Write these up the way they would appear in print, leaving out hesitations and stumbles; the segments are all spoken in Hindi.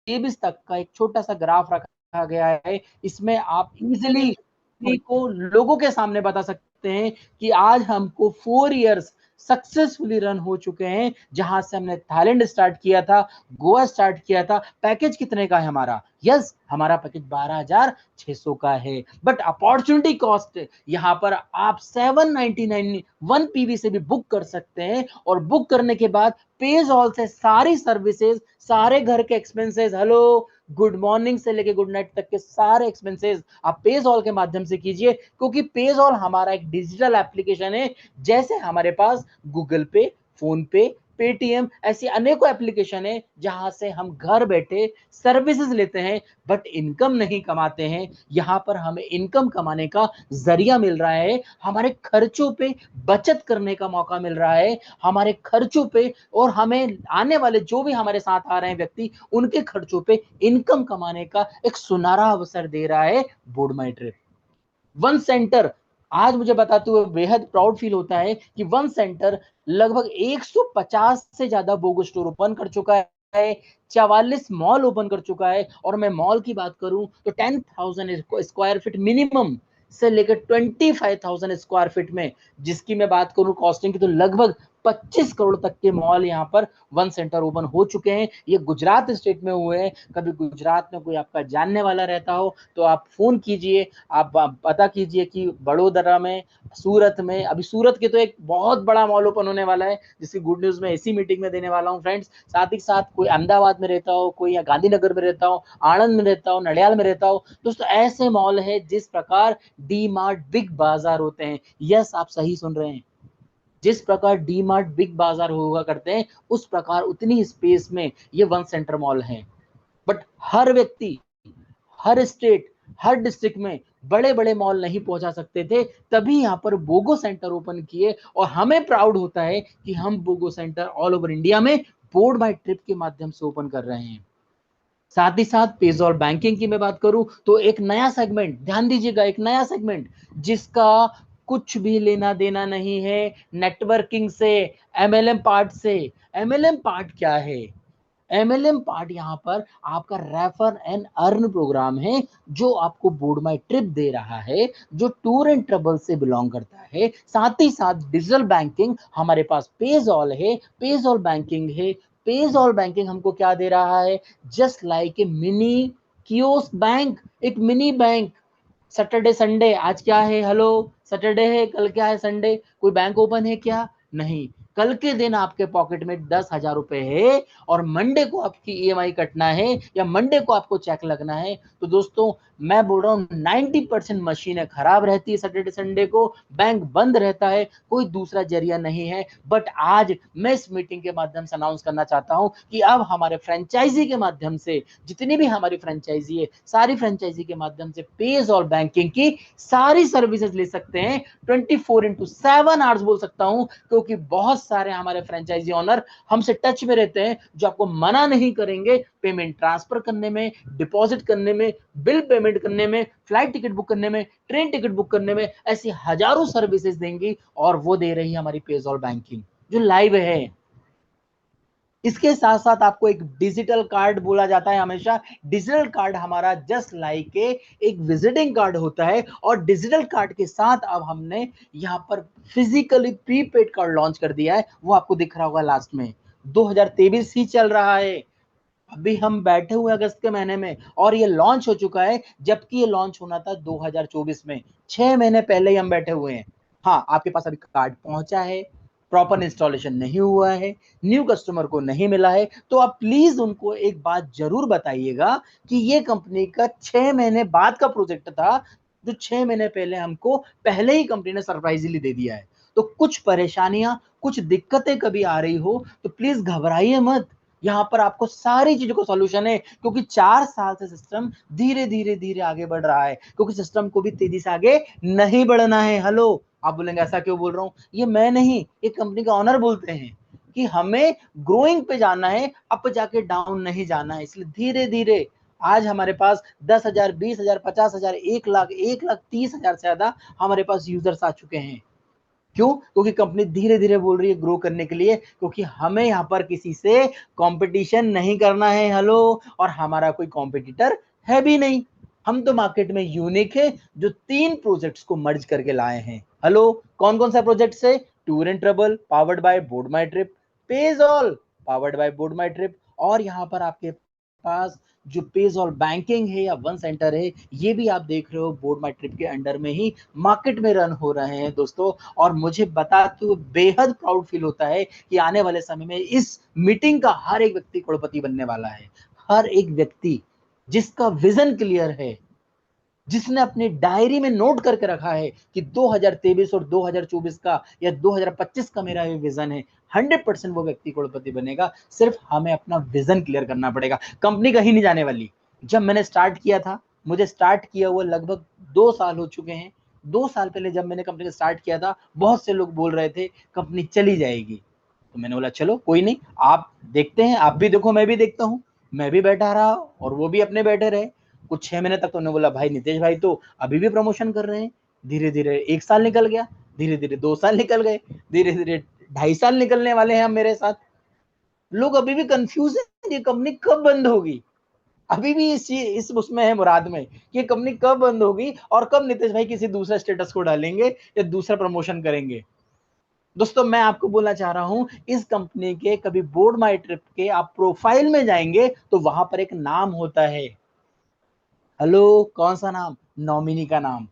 तक का एक छोटा सा ग्राफ रखा गया है। इसमें आप इजिली को लोगों के सामने बता सकते हैं कि आज हमको 4 इयर्स सक्सेसफुली रन हो चुके हैं, जहां से हमने थाईलैंड स्टार्ट किया था, गोवा स्टार्ट किया था। पैकेज कितने का है हमारा? यस, हमारा पैकेज 12,600 का है। बट अपॉर्चुनिटी कॉस्ट यहाँ पर आप 799 1 पीवी से भी बुक कर सकते हैं, और बुक करने के बाद पेज ऑल से सारी सर्विसेज, सारे घर के एक्सपेंसेस, हेलो गुड मॉर्निंग से लेके गुड नाइट तक के सारे एक्सपेंसेस आप पेज ऑल के माध्यम से कीजिए, क्योंकि पेज ऑल हमारा एक डिजिटल एप्लीकेशन है। जैसे हमारे पास गूगल पे, फोन पे, पेटीएम ऐसी अनेकों एप्लीकेशन है जहां से हम घर बैठे सर्विसेज लेते हैं, बट इनकम नहीं कमाते हैं। यहां पर हमें इनकम कमाने का जरिया मिल रहा है, हमारे खर्चों पे बचत करने का मौका मिल रहा है, हमारे खर्चों पे और हमें आने वाले जो भी हमारे साथ आ रहे हैं व्यक्ति, उनके खर्चों पे इनकम कमाने का एक सुनहरा अवसर दे रहा है बोर्ड माई ट्रिप। वन सेंटर, आज मुझे बताते हुए बेहद प्राउड फील होता है कि वन सेंटर लगभग 150 से ज्यादा बोगो स्टोर ओपन कर चुका है, 44 मॉल ओपन कर चुका है। और मैं मॉल की बात करूं तो 10,000 स्क्वायर फीट मिनिमम से लेकर 25,000 स्क्वायर फीट में, जिसकी मैं बात करूं कॉस्टिंग की, तो लगभग 25 करोड़ तक के मॉल यहाँ पर वन सेंटर ओपन हो चुके हैं। ये गुजरात स्टेट में हुए हैं। कभी गुजरात में कोई आपका जानने वाला रहता हो तो आप फोन कीजिए, आप पता कीजिए कि बड़ोदरा में, सूरत में, अभी सूरत के तो एक बहुत बड़ा मॉल ओपन होने वाला है, जिसकी गुड न्यूज मैं इसी मीटिंग में देने वाला हूँ फ्रेंड्स। साथ ही साथ कोई अहमदाबाद में रहता हो, कोई गांधीनगर में रहता हो, आनंद में रहता हो, नडियाल में रहता हो, दोस्तों ऐसे मॉल है जिस प्रकार डी मार्ट बिग बाजार होते हैं, यस आप सही सुन रहे हैं, जिस प्रकार डी मार्ट बिग बाजार हुआ करते हैं, उस प्रकार उतनी स्पेस में ये वन सेंटर मॉल है। बट हर व्यक्ति, हर स्टेट, हर डिस्ट्रिक्ट में बड़े बड़े मॉल नहीं पहुंचा सकते थे, तभी यहाँ पर बोगो सेंटर ओपन किए, और हमें प्राउड होता है कि हम बोगो सेंटर ऑल ओवर इंडिया में बोर्ड बाय ट्रिप के माध्यम से ओपन कर रहे हैं। साथ ही साथ पेजॉल बैंकिंग की मैं बात करूं तो एक नया सेगमेंट, ध्यान दीजिएगा, एक नया सेगमेंट जिसका कुछ भी लेना देना नहीं है नेटवर्किंग से, एमएलएम पार्ट से। एमएलएम पार्ट क्या है? एमएलएम पार्ट यहाँ पर आपका रेफर एंड अर्न प्रोग्राम है, जो आपको बोर्ड माई ट्रिप दे रहा है, जो टूर एंड ट्रेवल से बिलोंग करता है। साथ ही साथ डिजिटल बैंकिंग हमारे पास पेज ऑल है, पेज ऑल बैंकिंग है। पेज ऑल बैंकिंग हमको क्या दे रहा है? Just like a mini kiosk bank, एक मिनी बैंक। सैटरडे संडे, आज क्या है? हेलो, सैटरडे है, कल क्या है? संडे। कोई बैंक ओपन है क्या? नहीं। कल के दिन आपके पॉकेट में 10,000 रुपए है, और मंडे को आपकी ईएमआई कटना है, या मंडे को आपको चेक लगना है, तो दोस्तों मैं बोल रहा हूँ 90% मशीनें खराब रहती है सैटरडे संडे को, बैंक बंद रहता है, कोई दूसरा जरिया नहीं है। बट आज मैं इस मीटिंग के माध्यम से अनाउंस करना चाहता हूं कि अब हमारे फ्रेंचाइजी के माध्यम से, जितनी भी हमारी फ्रेंचाइजी है, सारी फ्रेंचाइजी के माध्यम से पेज और बैंकिंग की सारी सर्विसेज ले सकते हैं। 24/7 आवर्स बोल सकता हूं, क्योंकि बहुत सारे हमारे फ्रेंचाइजी ऑनर हमसे टच में रहते हैं, जो आपको मना नहीं करेंगे पेमेंट ट्रांसफर करने में, डिपॉजिट करने में, बिल पेमेंट करने में, फ्लाइट टिकट बुक करने में, ट्रेन टिकट बुक करने में, ऐसी हजारों सर्विसेज देंगी, और वो दे रही है हमारी पेजॉल बैंकिंग जो लाइव है। इसके साथ साथ आपको एक डिजिटल कार्ड बोला जाता है हमेशा। डिजिटल कार्ड हमारा जस्ट लाइक एक विजिटिंग कार्ड होता है, और डिजिटल कार्ड के साथ अब हमने यहाँ पर फिजिकली प्रीपेड कार्ड लॉन्च कर दिया है। वो आपको दिख रहा होगा लास्ट में, 2023 ही चल रहा है, अभी हम बैठे हुए अगस्त के महीने में, और ये लॉन्च हो चुका है, जबकि ये लॉन्च होना था 2024 में। 6 महीने पहले ही हम बैठे हुए हैं। हाँ, आपके पास अभी कार्ड पहुंचा है, प्रॉपर इंस्टॉलेशन नहीं हुआ है, न्यू कस्टमर को नहीं मिला है, तो आप प्लीज उनको एक बात जरूर बताइएगा कि ये कंपनी का 6 महीने बाद का प्रोजेक्ट था, जो 6 महीने पहले हमको पहले ही कंपनी ने सरप्राइजली दे दिया है। तो कुछ परेशानियां, कुछ दिक्कतें कभी आ रही हो तो प्लीज घबराइए मत, यहाँ पर आपको सारी चीजों का सॉल्यूशन है, क्योंकि 4 साल से सिस्टम धीरे धीरे धीरे आगे बढ़ रहा है, क्योंकि सिस्टम को भी तेजी से आगे नहीं बढ़ना है। हेलो, आप बोलेंगे ऐसा क्यों बोल रहा हूं? ये मैं नहीं, ये कंपनी का ऑनर बोलते हैं कि हमें ग्रोइंग पे जाना है, अप जाके डाउन नहीं जाना है, इसलिए धीरे धीरे। आज हमारे पास 10,000, 20,000, 50,000, 1 लाख, 1,30,000 से ज्यादा हमारे पास यूजर्स आ चुके हैं। क्यों? क्योंकि कंपनी धीरे धीरे बोल रही है ग्रो करने के लिए, क्योंकि हमें यहाँ पर किसी से कंपटीशन नहीं करना है। हेलो, और हमारा कोई कॉम्पिटिटर है भी नहीं। हम तो मार्केट में यूनिक है जो 3 प्रोजेक्ट्स को मर्ज करके लाए हैं। हेलो, कौन कौन सा प्रोजेक्ट है? Tour and travel powered by board my trip, page all powered by board my trip, और यहाँ पर आपके पास जो पेज ऑल बैंकिंग है या वन सेंटर है, ये भी आप देख रहे हो बोर्ड माई ट्रिप के अंडर में ही मार्केट में रन हो रहे हैं दोस्तों। और मुझे बताते हुए बेहद प्राउड फील होता है कि आने वाले समय में इस मीटिंग का हर एक व्यक्ति करोड़पति बनने वाला है। हर एक व्यक्ति जिसका विजन क्लियर है, जिसने अपनी डायरी में नोट करके रखा है कि 2023 और 2024 का या 2025 का मेरा ये विजन है, 100% वो व्यक्ति करोड़पति बनेगा। सिर्फ हमें अपना विजन क्लियर करना पड़ेगा। कंपनी कहीं नहीं जाने वाली। जब मैंने स्टार्ट किया था, मुझे स्टार्ट किया हुआ लगभग 2 साल हो चुके हैं। 2 साल पहले जब मैंने कंपनी को स्टार्ट किया था, बहुत से लोग बोल रहे थे कंपनी चली जाएगी। तो मैंने बोला चलो कोई नहीं, आप देखते हैं, आप भी देखो, मैं भी देखता हूँ। मैं भी बैठा रहा और वो भी अपने बैठे रहे। कुछ 6 महीने तक तो उन्होंने बोला भाई नितेश भाई तो अभी भी प्रमोशन कर रहे हैं। धीरे धीरे 1 साल निकल गया, धीरे धीरे 2 साल निकल गए, धीरे धीरे 2.5 साल निकलने वाले हैं हम मेरे साथ। लोग अभी भी कंफ्यूज है ये कंपनी कब बंद होगी। अभी भी इस उसमें है मुराद में कि कंपनी कब बंद होगी और कब नितेश भाई किसी दूसरे स्टेटस को डालेंगे या दूसरा प्रमोशन करेंगे। दोस्तों मैं आपको बोलना चाह रहा हूं, इस कंपनी के कभी बोर्ड माई ट्रिप के आप प्रोफाइल में जाएंगे तो वहां पर एक नाम होता है। हेलो, कौन सा नाम? नॉमिनी का नाम।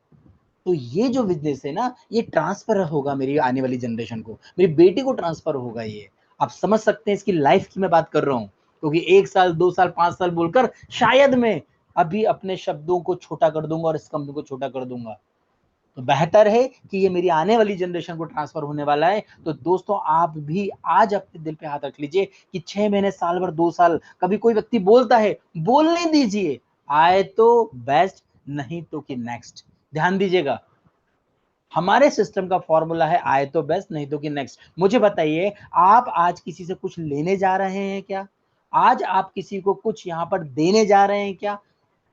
तो ये जो बिजनेस है ना, ये ट्रांसफर होगा मेरी आने वाली जनरेशन को, मेरी बेटी को ट्रांसफर होगा ये। आप समझ सकते हैं इसकी लाइफ की मैं बात कर रहा हूं, क्योंकि 1 साल 2 साल 5 साल बोलकर शायद मैं अभी अपने शब्दों को छोटा कर दूंगा और इस कंपनी को छोटा कर दूंगा। तो बेहतर है कि ये मेरी आने वाली जनरेशन को ट्रांसफर होने वाला है। तो दोस्तों आप भी आज अपने दिल पे हाथ रख लीजिए कि 6 महीने, साल भर, 2 साल कभी कोई व्यक्ति बोलता है, बोलने दीजिए। आए तो बेस्ट, नहीं तो कि नेक्स्ट। ध्यान दीजिएगा, हमारे सिस्टम का फॉर्मूला है आए तो बेस्ट, नहीं तो कि नेक्स्ट। मुझे बताइए, आप आज किसी से कुछ लेने जा रहे हैं क्या? आज आप किसी को कुछ यहां पर देने जा रहे हैं क्या?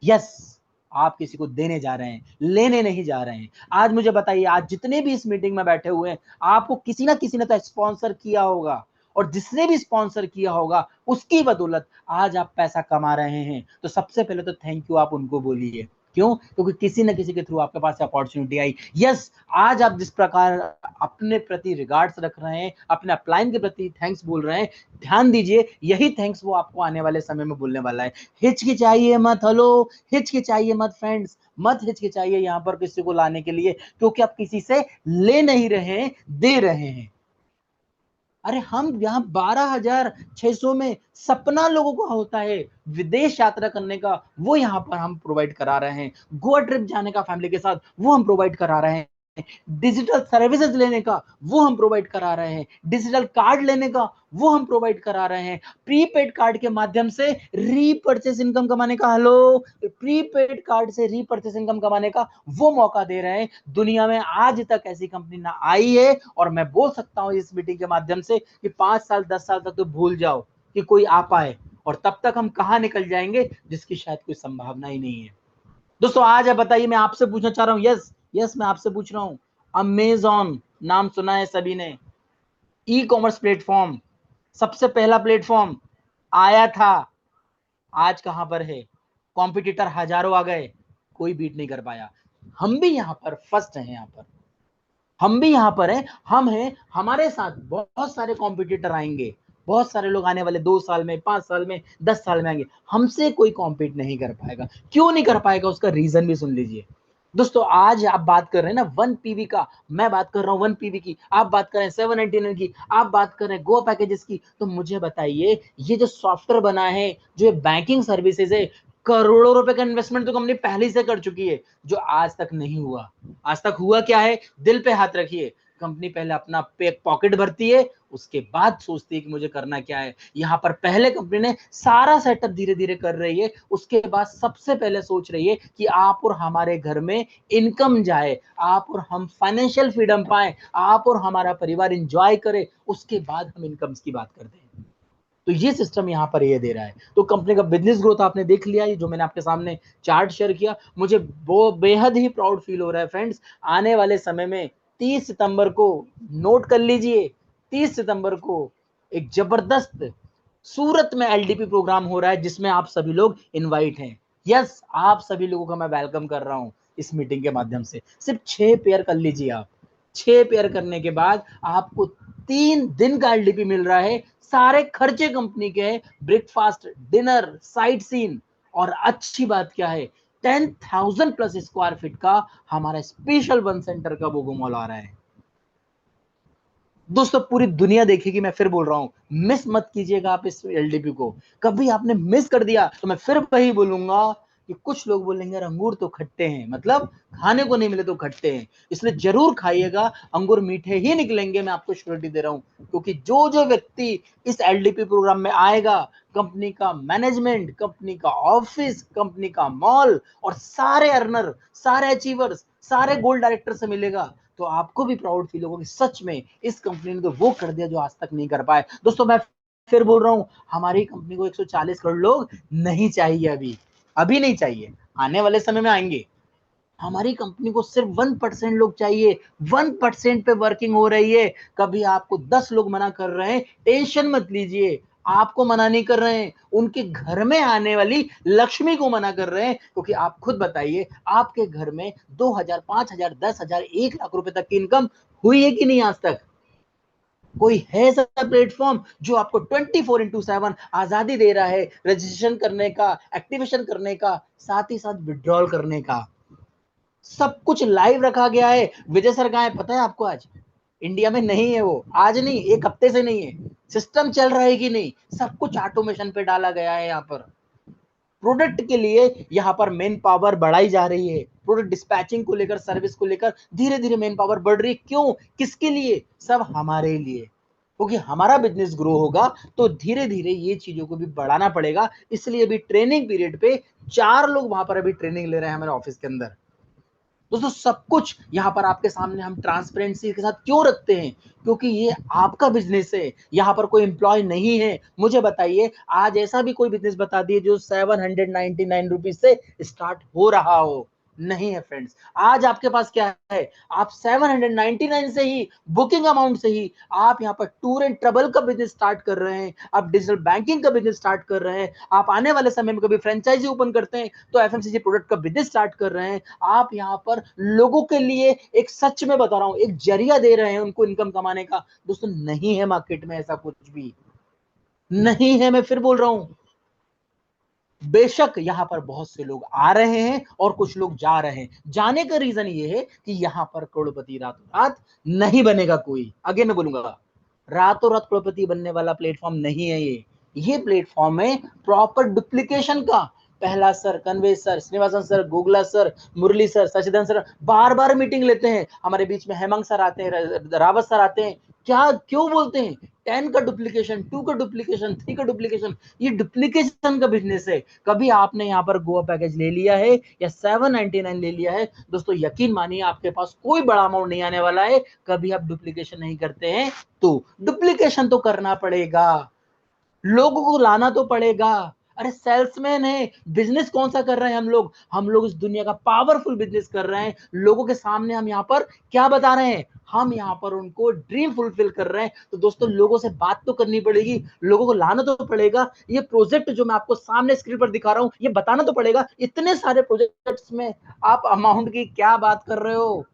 यस, आप किसी को देने जा रहे हैं, लेने नहीं जा रहे हैं। आज मुझे बताइए, आज जितने भी इस मीटिंग में बैठे हुए हैं, आपको किसी ना किसी ने तो स्पॉन्सर किया होगा, और जिसने भी स्पॉन्सर किया होगा उसकी बदौलत आज आप पैसा कमा रहे हैं। तो सबसे पहले तो थैंक यू आप उनको बोलिए। क्यों? क्योंकि किसी न किसी के थ्रू आपके पास अपॉर्चुनिटी आई। यस, आज आप जिस प्रकार अपने प्रति रिगार्ड्स रख रहे हैं, अपने अपलाइन के प्रति थैंक्स बोल रहे हैं, ध्यान दीजिए यही थैंक्स वो आपको आने वाले समय में बोलने वाला है। हिचकिचाइए मत। हेलो, हिचकिचाइए मत फ्रेंड्स, मत हिचकिचाइए यहाँ पर किसी को लाने के लिए, क्योंकि आप किसी से ले नहीं रहे हैं, दे रहे हैं। अरे हम यहाँ 12,600 में सपना लोगों का होता है विदेश यात्रा करने का, वो यहाँ पर हम प्रोवाइड करा रहे हैं। गोवा ट्रिप जाने का फैमिली के साथ, वो हम प्रोवाइड करा रहे हैं। डिजिटल सर्विसेज लेने का, वो हम प्रोवाइड करा रहे हैं। डिजिटल कार्ड लेने का, वो हम प्रोवाइड करा रहे हैं। प्रीपेड कार्ड के माध्यम से रीपर्चेस इनकम कमाने का, हेलो, प्रीपेड कार्ड से रीपर्चेस इनकम कमाने का वो मौका दे रहे हैं। दुनिया में आज तक ऐसी कंपनी ना आई है, और मैं बोल सकता हूं इस मीटिंग के माध्यम से कि 5 साल 10 साल तक तो भूल जाओ कि कोई आ पाए, और तब तक हम कहां निकल जाएंगे जिसकी शायद कोई संभावना ही नहीं है। दोस्तों आज आप बताइए, मैं आपसे पूछना चाह रहा हूं, यस यस मैं आपसे पूछ रहा हूं, अमेजॉन नाम सुना है सभी ने, ई कॉमर्स प्लेटफॉर्म, सबसे पहला प्लेटफॉर्म आया था, आज कहां पर है? कॉम्पिटिटर हजारों आ गए, कोई बीट नहीं कर पाया। हम भी यहां पर फर्स्ट हैं, यहां पर हम भी यहां पर हैं, हम हैं, हमारे साथ बहुत सारे कॉम्पिटिटर आएंगे, बहुत सारे लोग आने वाले 2 साल में, 5 साल में, 10 साल में आएंगे। हमसे कोई कॉम्पीट नहीं कर पाएगा। क्यों नहीं कर पाएगा? उसका रीजन भी सुन लीजिए। दोस्तों आज आप बात कर रहे हैं ना 1 पीवी का, मैं बात कर रहा हूं 1 पीवी की, आप बात कर रहे हैं 799 की, आप बात कर रहे हैं गो पैकेजेस की। तो मुझे बताइए, ये जो सॉफ्टवेयर बना है, जो बैंकिंग सर्विसेज है, करोड़ों रुपए का इन्वेस्टमेंट तो कंपनी पहले से कर चुकी है, जो आज तक नहीं हुआ। आज तक हुआ क्या है? दिल पे हाथ रखिए, कंपनी पहले अपना पॉकेट भरती है, उसके बाद सोचती है कि मुझे करना क्या है। यहाँ पर पहले कंपनी ने सारा सेटअप धीरे धीरे कर रही है, उसके बाद सबसे पहले सोच रही है कि आप और हमारे घर में इनकम जाए, आप और हम फाइनेंशियल फ्रीडम पाए, आप और हमारा परिवार इंजॉय करे, उसके बाद हम इनकम्स की बात करते हैं। तो ये सिस्टम यहाँ पर ये दे रहा है। तो कंपनी का बिजनेस ग्रोथ आपने देख लिया, जो मैंने आपके सामने चार्ट शेयर किया, मुझे वो बेहद ही प्राउड फील हो रहा है फ्रेंड्स। आने वाले समय में 30 सितंबर को, नोट कर लीजिए, 30 सितंबर को एक जबरदस्त सूरत में एलडीपी प्रोग्राम हो रहा है जिसमें आप सभी लोग इनवाइट हैं। यस, आप सभी लोगों का मैं वेलकम कर रहा हूं इस मीटिंग के माध्यम से। सिर्फ 6 पेयर कर लीजिए आप। 6 पेयर करने के बाद आपको 3 दिन का एलडीपी मिल रहा है। सारे खर्चे कंपनी के हैं, ब्रेकफास्ट, डिनर, साइट सीन, और अच्छी बात क्या है, 10,000 प्लस स्क्वायर फीट का हमारा स्पेशल वन सेंटर का बोगो मॉल आ रहा है। दोस्तों पूरी दुनिया देखेगी, मैं फिर बोल रहा हूं, मिस मत कीजिएगा आप इस एलडीपी को। कभी आपने मिस कर दिया तो मैं फिर वही बोलूंगा कि कुछ लोग बोलेंगे अंगूर तो खट्टे हैं, मतलब खाने को नहीं मिले तो खट्टे हैं, इसलिए जरूर खाइएगा, अंगूर मीठे ही निकलेंगे, मैं आपको श्योरिटी दे रहा हूं। क्योंकि जो जो व्यक्ति इस एलडीपी प्रोग्राम में आएगा, कंपनी का मैनेजमेंट, कंपनी का ऑफिस, कंपनी का मॉल और सारे अर्नर, सारे अचीवर्स, सारे गोल्ड डायरेक्टर से मिलेगा, तो आपको भी प्राउड फील होगा कि सच में इस कंपनी ने तो वो कर दिया जो आज तक नहीं कर पाए। दोस्तों मैं फिर बोल रहा हूं, हमारी कंपनी को 140 करोड़ लोग नहीं चाहिए, अभी नहीं चाहिए, आने वाले समय में आएंगे। हमारी कंपनी को सिर्फ 1% लोग चाहिए, 1% पे वर्किंग हो रही है। कभी आपको 10 लोग मना कर रहे हैं, टेंशन मत लीजिए, आपको मना नहीं कर रहे हैं, उनके घर में आने वाली लक्ष्मी को मना कर रहे हैं। क्योंकि आप खुद बताइए, आपके घर में 2,000, 5,000, 10,000, 1 लाख रुपए तक की इनकम हुई है कि नहीं आज तक? कोई है ऐसा प्लेटफॉर्म जो आपको 24/7 आजादी दे रहा है रजिस्ट्रेशन करने का, एक्टिवेशन करने का, साथ ही साथ विड्रॉल करने का? सब कुछ लाइव रखा गया है। विजय सर कहाँ है पता है आपको? आज इंडिया में नहीं है वो, आज नहीं, एक हफ्ते से नहीं है। सिस्टम चल रहा है कि नहीं? सब कुछ ऑटोमेशन पे डाला गया है। यहाँ पर प्रोडक्ट के लिए यहाँ पर मेन पावर बढ़ाई जा रही है। प्रोडक्ट डिस्पैचिंग को लेकर, सर्विस को लेकर धीरे धीरे मेन पावर बढ़ रही है। क्यों? किसके लिए? सब हमारे लिए। क्योंकि हमारा बिजनेस ग्रो होगा तो धीरे धीरे ये चीजों को भी बढ़ाना पड़ेगा। इसलिए अभी ट्रेनिंग पीरियड पे 4 लोग वहां पर अभी ट्रेनिंग ले रहे हैं हमारे ऑफिस के अंदर। दोस्तों सब कुछ यहाँ पर आपके सामने हम ट्रांसपेरेंसी के साथ क्यों रखते हैं? क्योंकि ये आपका बिजनेस है, यहाँ पर कोई एम्प्लॉय नहीं है। मुझे बताइए, आज ऐसा भी कोई बिजनेस बता दिए जो 799 रुपीज से स्टार्ट हो रहा हो? नहीं है फ्रेंड्स। आज आपके पास क्या है? आप 799 से ही, बुकिंग अमाउंट से ही आप यहाँ पर टूर एंड ट्रेवल का बिजनेस स्टार्ट कर रहे हैं, आप डिजिटल बैंकिंग का बिजनेस स्टार्ट कर रहे हैं, आप आने वाले समय में कभी फ्रेंचाइजी ओपन करते हैं तो एफएमसीजी प्रोडक्ट का बिजनेस स्टार्ट कर रहे हैं। आप यहाँ पर लोगों के लिए एक, सच में बता रहा हूं, एक जरिया दे रहे हैं उनको इनकम कमाने का। दोस्तों नहीं है मार्केट में ऐसा कुछ भी, नहीं है। मैं फिर बोल रहा हूं, बेशक यहाँ पर बहुत से लोग आ रहे हैं और कुछ लोग जा रहे हैं। जाने का रीजन ये है कि यहाँ पर करोड़पति रातों रात नहीं बनेगा कोई। आगे मैं बोलूंगा, रातों रात करोड़पति बनने वाला प्लेटफॉर्म नहीं है ये प्लेटफॉर्म है प्रॉपर डुप्लीकेशन का। पहला sir, Kanve sir, Srinivasan sir, Gogla sir, Murali sir, Sachidan sir बार बार मीटिंग लेते हैं। हमारे बीच में हेमंत सर आते हैं, रावत सर आते हैं। क्या क्यों बोलते हैं? 10 का डुप्लीकेशन, 2 का डुप्लीकेशन, 3 का डुप्लीकेशन। ये डुप्लीकेशन का बिजनेस है। कभी आपने यहाँ पर गोवा पैकेज ले लिया है या 799 ले लिया है, दोस्तों यकीन मानिए आपके पास कोई बड़ा अमाउंट नहीं आने वाला है। कभी आप डुप्लीकेशन नहीं करते हैं तो डुप्लीकेशन तो करना पड़ेगा, लोगों को लाना तो पड़ेगा। अरे सेल्समैन है, बिजनेस कौन सा कर रहे हैं हम लोग इस दुनिया का पावरफुल बिजनेस कर रहे हैं। लोगों के सामने हम यहाँ पर क्या बता रहे हैं? हम यहाँ पर उनको ड्रीम फुलफिल कर रहे हैं। तो दोस्तों लोगों से बात तो करनी पड़ेगी, लोगों को लाना तो पड़ेगा। ये प्रोजेक्ट जो मैं आपको सामने स्क्रीन पर दिखा रहा हूँ, ये बताना तो पड़ेगा। इतने सारे प्रोजेक्ट्स में आप अमाउंट की क्या बात कर रहे हो?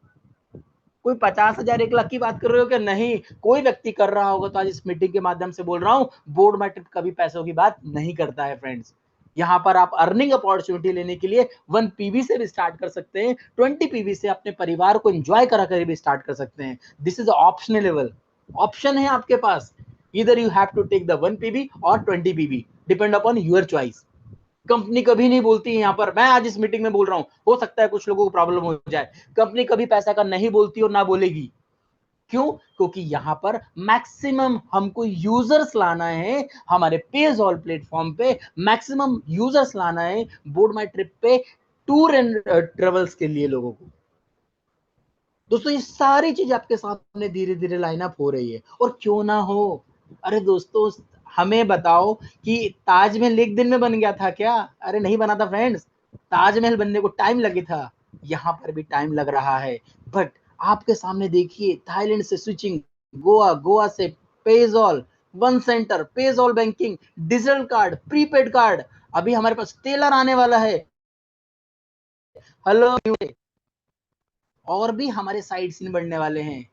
कोई 50,000, 1 लाख की बात कर रहे हो क्या? नहीं। कोई व्यक्ति कर रहा होगा तो आज इस मीटिंग के माध्यम से बोल रहा हूं, बोर्ड मैट्रिक कभी पैसों की बात नहीं करता है फ्रेंड्स। यहाँ पर आप अर्निंग अपॉर्चुनिटी लेने के लिए 1 पीवी से भी स्टार्ट कर सकते हैं, 20 पीवी से अपने परिवार को एंजॉय करा कर भी स्टार्ट कर सकते हैं। This is optional level, option है आपके पास। इधर you have to take the 1 PV और 20 PV, depend upon your choice. Company कभी नहीं बोलती है यहाँ पर, मैं आज इस मीटिंग में बोल रहा हूं, हो सकता है कुछ लोगों को प्रॉब्लम हो जाए, कंपनी कभी पैसा का नहीं बोलती और ना बोलेगी। क्यों? क्योंकि यहाँ पर मैक्सिमम हमको यूजर्स लाना है, हमारे पेज ऑल प्लेटफॉर्म पे मैक्सिमम यूजर्स लाना है बोर्ड माई ट्रिप पे, टूर एंड ट्रेवल्स के लिए लोगों को। दोस्तों ये सारी चीज आपके सामने धीरे धीरे लाइन अप हो रही है, और क्यों ना हो। अरे दोस्तों हमें बताओ कि ताजमहल एक दिन में बन गया था क्या? अरे नहीं बना था फ्रेंड्स। ताजमहल बनने को टाइम लगे था, यहाँ पर भी टाइम लग रहा है, बट आपके सामने देखिए, थाईलैंड से स्विचिंग, गोवा, गोवा से पेजॉल, वन सेंटर, पेजॉल banking, digital card, prepaid card, अभी हमारे पास टेलर आने वाला है, हेलो, और भी हमारे साइड सीन बढ़ने वाले हैं।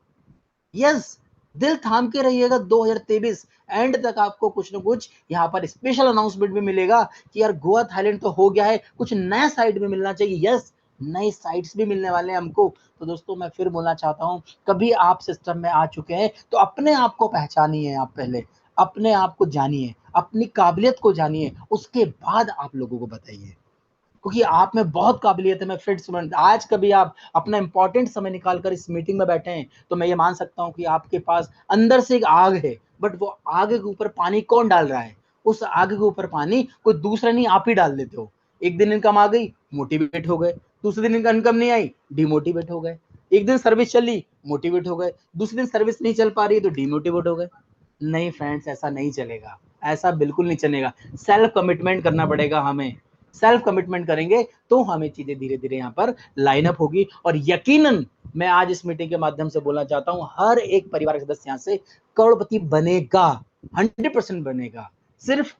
यस, दिल थाम के रहिएगा, 2023 एंड तक आपको कुछ ना कुछ यहाँ पर स्पेशल अनाउंसमेंट भी मिलेगा कि यार गोवा थाईलैंड तो हो गया है, कुछ नया साइड भी मिलना चाहिए। यस, नए साइट्स भी मिलने वाले हैं हमको। तो दोस्तों मैं फिर बोलना चाहता हूँ, कभी आप सिस्टम में आ चुके हैं तो अपने आप को पहचानिए, आप पहले अपने आप को जानिए, अपनी काबिलियत को जानिए, उसके बाद आप लोगों को बताइए, क्योंकि आप में बहुत काबिलियत है। मैं फिर स्टूडेंट, आज कभी आप अपना इंपॉर्टेंट समय निकाल कर इस मीटिंग में बैठे हैं तो मैं ये मान सकता हूँ कि आपके पास अंदर से एक आग है, बट वो आग के ऊपर पानी कौन डाल रहा है? उस आग के ऊपर पानी कोई दूसरा नहीं, आप ही डाल देते हो। एक दिन इनकम आ गई, मोटिवेट हो गए, दूसरे दिन इनकम नहीं आई, डिमोटिवेट हो गए, एक दिन सर्विस चली, मोटिवेट हो गए, दूसरे दिन सर्विस नहीं चल पा रही तो डिमोटिवेट हो गए। नहीं फ्रेंड्स, ऐसा नहीं चलेगा, ऐसा बिल्कुल नहीं चलेगा। सेल्फ कमिटमेंट करना पड़ेगा हमें, सेल्फ कमिटमेंट करेंगे तो हमें चीजें धीरे धीरे यहाँ पर लाइन अप होगी। और यकीनन मैं आज इस मीटिंग के माध्यम से बोलना चाहता हूँ, हर एक परिवार के सदस्य यहाँ से करोड़पति बनेगा, 100% बनेगा। सिर्फ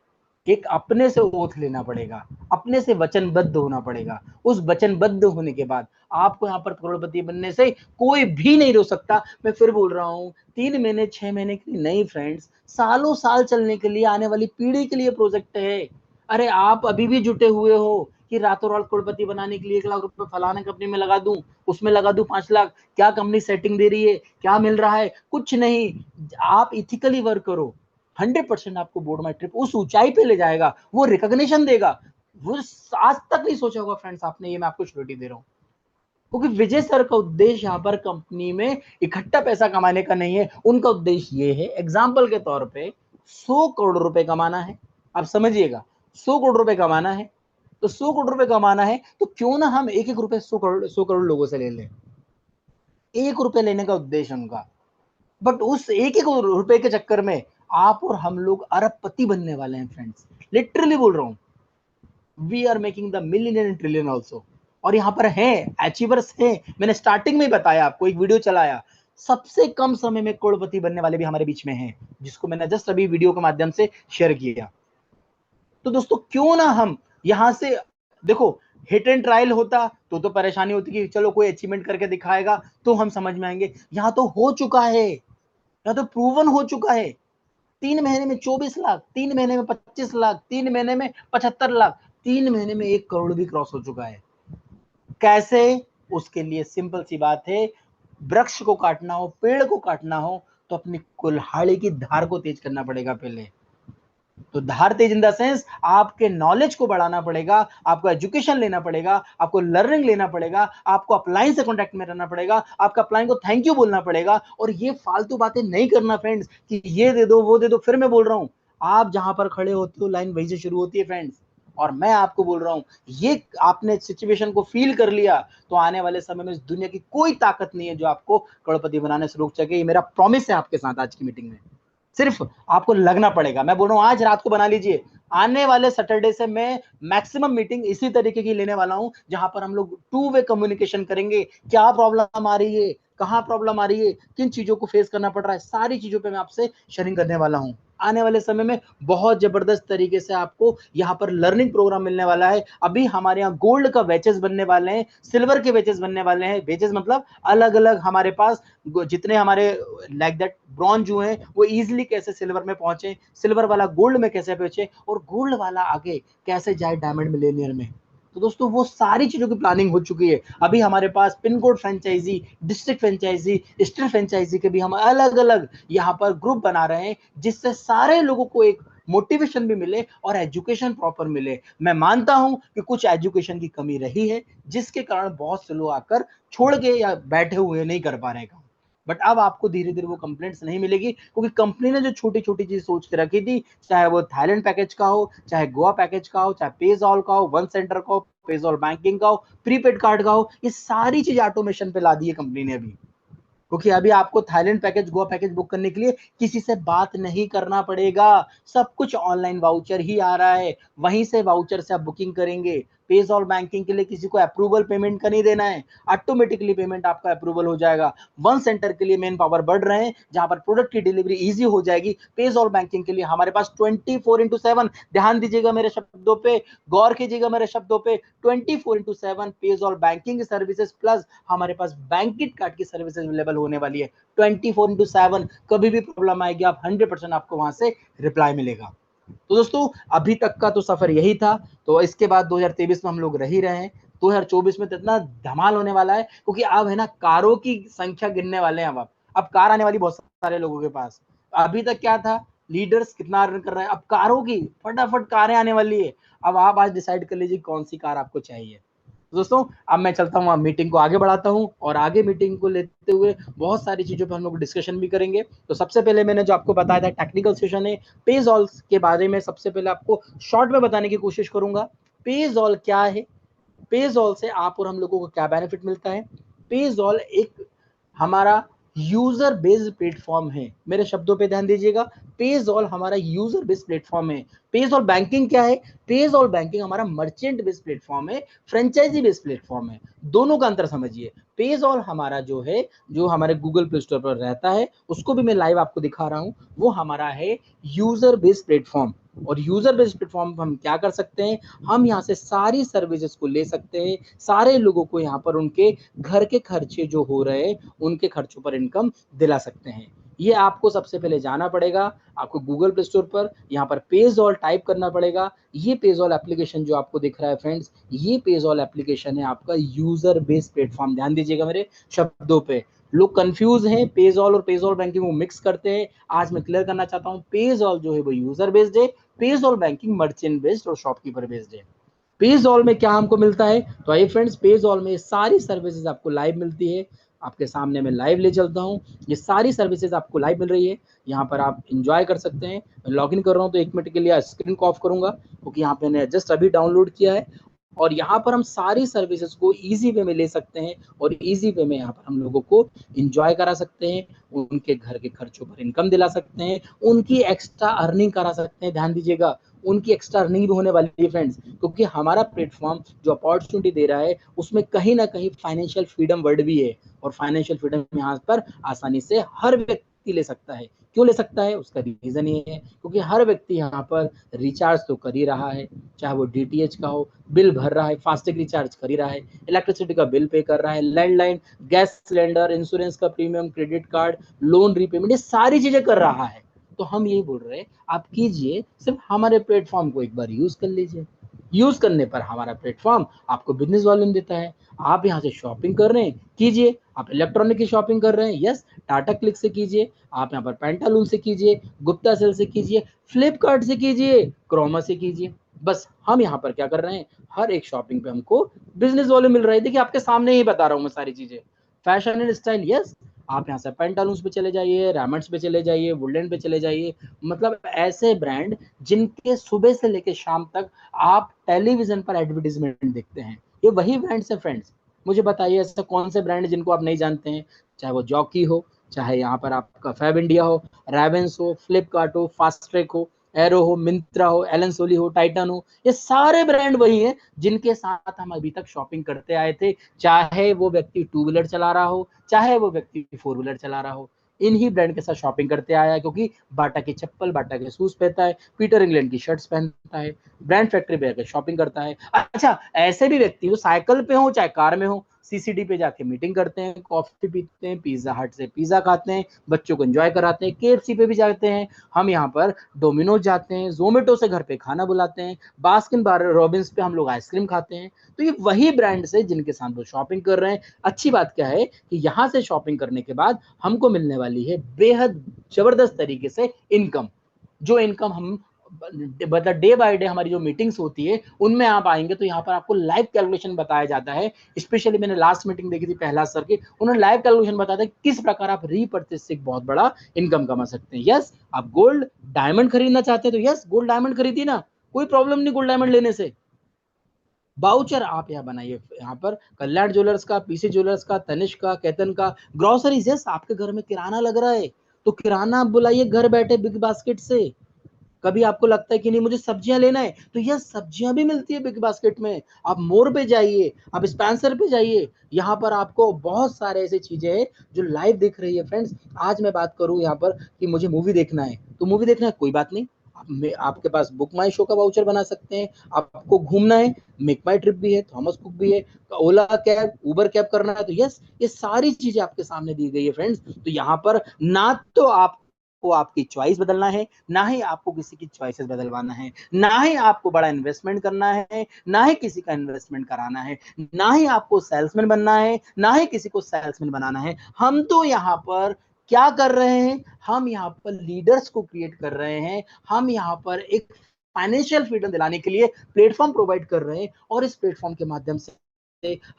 एक अपने से ओथ लेना पड़ेगा, अपने से वचनबद्ध होना पड़ेगा। उस वचनबद्ध होने के बाद आपको यहाँ पर करोड़पति बनने से कोई भी नहीं रोक सकता। मैं फिर बोल रहा हूँ, 3 महीने 6 महीने के लिए नहीं फ्रेंड्स, सालों साल चलने के लिए, आने वाली पीढ़ी के लिए प्रोजेक्ट है। अरे आप अभी भी जुटे हुए हो कि रातों रात करोड़पति बनाने के लिए 1 लाख रुपए फलाने कंपनी में लगा दूं, उसमें लगा दूं 5 लाख। क्या कंपनी सेटिंग दे रही है, क्या मिल रहा है? कुछ नहीं। आप इथिकली वर्क करो, 100% आपको बोर्ड माई ट्रिप उस ऊंचाई पे ले जाएगा, वो रिकॉग्निशन देगा, वो आज तक नहीं सोचा होगा फ्रेंड्स आपने। ये मैं आपको श्योरिटी दे रहा हूँ, क्योंकि विजय सर का उद्देश्य यहाँ पर कंपनी में इकट्ठा पैसा कमाने का नहीं है। उनका उद्देश्य ये है, एग्जाम्पल के तौर पे 100 करोड़ रुपए कमाना है। आप समझिएगा, 100 करोड़ रुपए कमाना है, तो 100 करोड़ रुपए कमाना है तो क्यों ना हम एक एक रुपए 100 करोड़ लोगों से ले लें। 1 रुपए लेने का उद्देश्य उनका, बट उस एक एक रुपए के चक्कर में आप और हम लोग अरबपति बनने वाले हैं फ्रेंड्स, लिटरली बोल रहा हूँ। We are making the million and trillion also. और यहाँ पर है अचीवर्स हैं, मैंने स्टार्टिंग में बताया, आपको एक वीडियो चलाया, सबसे कम समय में करोड़पति बनने वाले भी हमारे बीच में हैं, जिसको मैंने जस्ट अभी वीडियो के माध्यम से शेयर किया। तो दोस्तों क्यों ना हम यहाँ से, देखो, हिट एंड ट्रायल होता तो परेशानी होती कि चलो कोई अचीवमेंट करके दिखाएगा तो हम समझ में आएंगे। यहाँ तो हो चुका है, यहाँ तो प्रूवन हो चुका है। 3 महीने में 24 लाख, 3 महीने में 25 लाख, 3 महीने में 75 लाख, 3 महीने में 1 करोड़ भी क्रॉस हो चुका है। कैसे? उसके लिए सिंपल सी बात है, वृक्ष को काटना हो, पेड़ को काटना हो तो अपनी कुल्हाड़ी की धार को तेज करना पड़ेगा पहले। तो धार तेज इन द सेंस, आपके नॉलेज को बढ़ाना पड़ेगा, आपको एजुकेशन लेना पड़ेगा, आपको लर्निंग लेना पड़ेगा, आपको अपलाइन से कॉन्टेक्ट में रहना पड़ेगा, आपका अपलाइन को थैंक यू बोलना पड़ेगा। और ये फालतू बातें नहीं करना फ्रेंड्स कि ये दे दो वो दे दो। फिर मैं बोल रहा हूं, आप जहां पर खड़े होते हो लाइन वहीं से शुरू होती है फ्रेंड्स। और मैं आपको बोल रहा हूं, ये आपने सिचुएशन को फील कर लिया तो आने वाले समय में इस दुनिया की कोई ताकत नहीं है जो आपको करोड़पति बनाने से रोक सके। ये मेरा प्रॉमिस है आपके साथ आज की मीटिंग में। सिर्फ आपको लगना पड़ेगा। मैं बोल रहा हूं आज रात को बना लीजिए, आने वाले सैटरडे से मैं मैक्सिमम मीटिंग इसी तरीके की लेने वाला हूं, जहां पर हम लोग 2 वे कम्युनिकेशन करेंगे। क्या प्रॉब्लम आ रही है, कहां प्रॉब्लम आ रही है, किन चीजों को फेस करना पड़ रहा है, सारी चीजों पे मैं आपसे शेयरिंग करने वाला हूं। आने वाले समय में बहुत जबरदस्त तरीके से आपको यहाँ पर लर्निंग प्रोग्राम मिलने वाला है। अभी हमारे यहाँ गोल्ड का बैचेस बनने वाले हैं, सिल्वर के बैचेस बनने वाले हैं। बैचेस मतलब अलग अलग हमारे पास जितने हमारे लाइक दैट ब्रॉन्ज हुए हैं वो इजीली कैसे सिल्वर में पहुंचे, सिल्वर वाला गोल्ड में कैसे पहुंचे, और गोल्ड वाला आगे कैसे जाए डायमंड मिलेनियर में। तो दोस्तों वो सारी चीजों की प्लानिंग हो चुकी है। अभी हमारे पास pin code franchisee, district franchisee, state franchisee के भी हम अलग अलग यहाँ पर ग्रुप बना रहे हैं, जिससे सारे लोगों को एक मोटिवेशन भी मिले और एजुकेशन प्रॉपर मिले। मैं मानता हूं कि कुछ एजुकेशन की कमी रही है, जिसके कारण बहुत से लोग आकर छोड़ के या बैठे हुए नहीं कर पा रहे हैं। बट अब आपको धीरे धीरे वो कंप्लेंट्स नहीं मिलेगी, क्योंकि कंपनी ने जो छोटी छोटी चीज सोच के रखी थी, चाहे वो थाईलैंड पैकेज का हो, चाहे गोवा पैकेज का हो, चाहे पेजॉल का हो, वन सेंटर का हो, पेजॉल बैंकिंग का हो, प्रीपेड कार्ड का हो, ये सारी चीज ऑटोमेशन पे ला दी है कंपनी ने अभी। क्योंकि अभी आपको Thailand package, Goa package book करने के लिए किसी से बात नहीं करना पड़ेगा, सब कुछ ऑनलाइन वाउचर ही आ रहा है, वहीं से वाउचर से आप बुकिंग करेंगे। पेज़ॉल बैंकिंग के लिए किसी को अप्रूवल पेमेंट का नहीं देना है, ऑटोमेटिकली पेमेंट आपका अप्रूवल हो जाएगा। वन सेंटर के लिए मेन पावर बढ़ रहे हैं, जहां पर प्रोडक्ट की डिलीवरी इजी हो जाएगी। पेज़ॉल बैंकिंग के लिए हमारे पास 24/7, ध्यान दीजिएगा मेरे शब्दों पे, गौर कीजिएगा मेरे शब्दों पे, 24/7 पेज़ॉल बैंकिंग सर्विसेज प्लस हमारे पास बैंकिट कार्ड की सर्विसेज अवेलेबल होने वाली है। 24/7 कभी भी प्रॉब्लम आएगी, आप 100% आपको वहां से रिप्लाई मिलेगा। तो दोस्तों अभी तक का तो सफर यही था। तो इसके बाद 2023 में हम लोग रह ही रहे हैं, 2024 में तो इतना धमाल होने वाला है, क्योंकि अब है ना कारों की संख्या गिनने वाले हैं। अब कार आने वाली बहुत सारे लोगों के पास। अभी तक क्या था, लीडर्स कितना अर्न कर रहे हैं, अब कारों की फटाफट कारें आने वाली है। अब आप आज डिसाइड कर लीजिए कौन सी कार आपको चाहिए। दोस्तों अब मैं चलता हूँ, मीटिंग को आगे बढ़ाता हूँ, और आगे मीटिंग को लेते हुए बहुत सारी चीजों पर हम लोग डिस्कशन भी करेंगे। तो सबसे पहले मैंने जो आपको बताया था टेक्निकल सेशन है, पेज़ॉल के बारे में सबसे पहले आपको शॉर्ट में बताने की कोशिश करूंगा। पेज़ॉल क्या है, पेज़ॉल से आप और हम लोगों को क्या बेनिफिट मिलता है। पेज़ॉल एक हमारा यूजर बेस्ड प्लेटफॉर्म है, मेरे शब्दों पे ध्यान दीजिएगा, पेज़ॉल हमारा यूजर बेस्ड प्लेटफॉर्म है। पेज़ॉल बैंकिंग क्या है, पेज़ॉल बैंकिंग हमारा मर्चेंट बेस्ड प्लेटफॉर्म है, फ्रेंचाइजी बेस्ड प्लेटफॉर्म है। दोनों का अंतर समझिए। पेज़ॉल हमारा जो है, जो हमारे गूगल प्ले स्टोर पर रहता है, उसको भी मैं लाइव आपको दिखा रहा हूं, वो हमारा है यूजर बेस्ड प्लेटफॉर्म। और यूजर बेस्ड प्लेटफॉर्म पर हम क्या कर सकते हैं, हम यहाँ से सारी सर्विसेज को ले सकते हैं, सारे लोगों को यहाँ पर उनके घर के खर्चे जो हो रहे हैं उनके खर्चों पर इनकम दिला सकते हैं। ये आपको सबसे पहले जाना पड़ेगा, आपको गूगल प्ले स्टोर पर यहाँ पर पेज़ॉल टाइप करना पड़ेगा। ये पेज़ॉल एप्लीकेशन जो आपको दिख रहा है फ्रेंड्स, ये पेज़ॉल एप्लीकेशन है आपका यूजर बेस्ड प्लेटफॉर्म। ध्यान दीजिएगा मेरे शब्दों पे, लोग कंफ्यूज हैं, पेज़ॉल और पेज़ॉल बैंकिंग को मिक्स करते हैं। आज मैं क्लियर करना चाहता हूँ, पेज़ॉल जो है वो यूजर बेस्ड है, पेज़ॉल बैंकिंग मर्चेंट बेस्ड और शॉपकीपर बेस्ड है। पेज़ॉल में क्या हमको मिलता है, तो आइए फ्रेंड्स, पेज़ॉल में सारी सर्विसेज आपको लाइव मिलती है। आपके सामने मैं लाइव ले चलता हूँ, ये सारी सर्विसेज आपको लाइव मिल रही है, यहाँ पर आप इंजॉय कर सकते हैं। मैं लॉग इन कर रहा हूँ, तो 1 मिनट के लिए स्क्रीन को ऑफ करूंगा, क्योंकि यहाँ पे मैंने जस्ट अभी डाउनलोड किया है। और यहाँ पर हम सारी सर्विसेज को इजी वे में ले सकते हैं, और इजी वे में यहाँ पर हम लोगों को इंजॉय करा सकते हैं, उनके घर के खर्चों पर इनकम दिला सकते हैं, उनकी एक्स्ट्रा अर्निंग करा सकते हैं। ध्यान दीजिएगा, उनकी एक्स्ट्रा अर्निंग भी होने वाली है फ्रेंड्स, क्योंकि हमारा प्लेटफॉर्म जो अपॉर्चुनिटी दे रहा है उसमें कहीं ना कहीं फाइनेंशियल फ्रीडम वर्ड भी है, और फाइनेंशियल फ्रीडम यहाँ पर आसानी से हर व्यक्ति ले सकता है। क्यों ले सकता है, उसका रीजन ये है क्योंकि हर व्यक्ति यहाँ पर रिचार्ज तो कर ही रहा है, चाहे वो डीटीएच का हो, बिल भर रहा है, फास्टैग रिचार्ज कर ही रहा है, इलेक्ट्रिसिटी का बिल पे कर रहा है, लैंडलाइन, गैस सिलेंडर, इंश्योरेंस का premium, credit card, loan repayment, ये सारी चीजें कर रहा है। तो हम यही बोल रहे हैं, आप कीजिए, सिर्फ हमारे प्लेटफॉर्म को एक बार यूज कर लीजिए। यूज करने पर हमारा प्लेटफॉर्म आपको बिजनेस वॉल्यूम देता है। आप यहाँ से शॉपिंग कर रहे हैं, कीजिए। आप इलेक्ट्रॉनिक की शॉपिंग कर रहे हैं, यस, टाटा क्लिक से कीजिए। आप यहाँ पर पेंटालून से कीजिए, गुप्ता सेल से कीजिए, फ्लिपकार्ट से कीजिए, क्रोमा से कीजिए। बस हम यहाँ पर क्या कर रहे हैं, हर एक शॉपिंग पे हमको बिजनेस वॉल्यूम मिल रहा है। देखिए आपके सामने ही बता रहा हूँ मैं सारी चीजें। फैशन एंड स्टाइल, यस, आप यहाँ से पेंटालून्स पे चले जाइए, रैमंड्स पे चले जाइए, वुडलैंड पे चले जाइए। मतलब ऐसे ब्रांड जिनके सुबह से लेकर शाम तक आप टेलीविजन पर एडवर्टीजमेंट देखते हैं, ये वही ब्रांड्स है फ्रेंड्स। मुझे बताइए ऐसा कौन से ब्रांड जिनको आप नहीं जानते हैं, चाहे वो जॉकी हो, चाहे यहाँ पर आपका फैब इंडिया हो, रेवेंस हो, फ्लिपकार्ट हो, फास्ट ट्रैक हो, एरो हो, मिंत्रा हो, एलन सोली हो, टाइटन हो, ये सारे ब्रांड वही हैं जिनके साथ हम अभी तक शॉपिंग करते आए थे। चाहे वो व्यक्ति 2 व्हीलर चला रहा हो, चाहे वो व्यक्ति 4 व्हीलर चला रहा हो, इन्हीं ब्रांड के साथ शॉपिंग करते आया है। क्योंकि बाटा की चप्पल, बाटा के शूज पहनता है, पीटर इंग्लैंड की शर्ट्स पहनता है, ब्रांड फैक्ट्री पे शॉपिंग करता है। अच्छा, ऐसे भी व्यक्ति हो साइकिल पे हो चाहे कार में हो, सीसीडी पे जाके मीटिंग करते हैं, कॉफी पीते हैं, पिज्जा हट से पिज्जा खाते हैं, बच्चों को एंजॉय कराते हैं, केएफसी पे भी जाते हैं, हम यहाँ पर डोमिनोज जाते हैं, जोमेटो से घर पे खाना बुलाते हैं, बास्किन रॉबिन्स पे हम लोग आइसक्रीम खाते हैं। तो ये वही ब्रांड्स है जिनके साथ वो शॉपिंग कर रहे हैं। अच्छी बात क्या है कि यहाँ से शॉपिंग करने के बाद हमको मिलने वाली है बेहद जबरदस्त तरीके से इनकम। जो इनकम हम मतलब डे बाय डे हमारी जो मीटिंग्स होती है उनमें आप आएंगे तो यहाँ पर आपको लाइव कैलकुलेशन बताया जाता है। स्पेशली मैंने लास्ट मीटिंग देखी थी प्रहलाद सर की, उन्होंने लाइव कैलकुलेशन बताया था किस प्रकार आप रीपर्चेस से एक बहुत बड़ा इनकम कमा सकते हैं। यस, आप गोल्ड डायमंड खरीदना चाहते हैं तो यस, गोल्ड डायमंड खरीदिए ना, कोई प्रॉब्लम नहीं गोल्ड डायमंड लेने से। वाउचर आप यहाँ बनाइए, यहाँ पर कल्याण ज्वेलर्स का, पीसी ज्वेलर्स का, तनिष्क का, केतन का, ग्रोसरीज। यस, आपके घर में किराना लग रहा है तो किराना आप बुलाइए घर बैठे बिग बास्केट से। कभी आपको लगता है कि नहीं मुझे सब्जियां लेना है, तो यह सब्जियां भी मिलती है बिग बास्केट में। आप मोर पे जाइए, आप स्पेंसर पे जाइए, यहाँ पर आपको बहुत सारे ऐसी चीजें हैं जो लाइव दिख रही है फ्रेंड्स। आज मैं बात करूं यहाँ पर कि मुझे मूवी देखना है, तो मूवी देखना है कोई बात नहीं, आपके पास बुक माई शो का वाउचर बना सकते हैं। आपको घूमना है, मेक माई ट्रिप भी है, थॉमस कुक भी है, ओला कैब, उबर कैब करना है, तो यस, ये सारी चीजें आपके सामने दी गई है फ्रेंड्स। तो यहाँ पर ना तो आप को आपकी चॉइस बदलना है, ना ही आपको किसी की चॉइसेस बदलवाना है, ना ही आपको बड़ा इन्वेस्टमेंट करना है, ना ही किसी का इन्वेस्टमेंट कराना है, ना ही आपको सेल्समैन बनना है, ना ही किसी को सेल्समैन बनाना है। हम तो यहाँ पर क्या कर रहे हैं, हम यहाँ पर लीडर्स को क्रिएट कर रहे हैं। हम यहाँ पर एक फाइनेंशियल फ्रीडम दिलाने के लिए प्लेटफॉर्म प्रोवाइड कर रहे हैं, और इस प्लेटफॉर्म के माध्यम से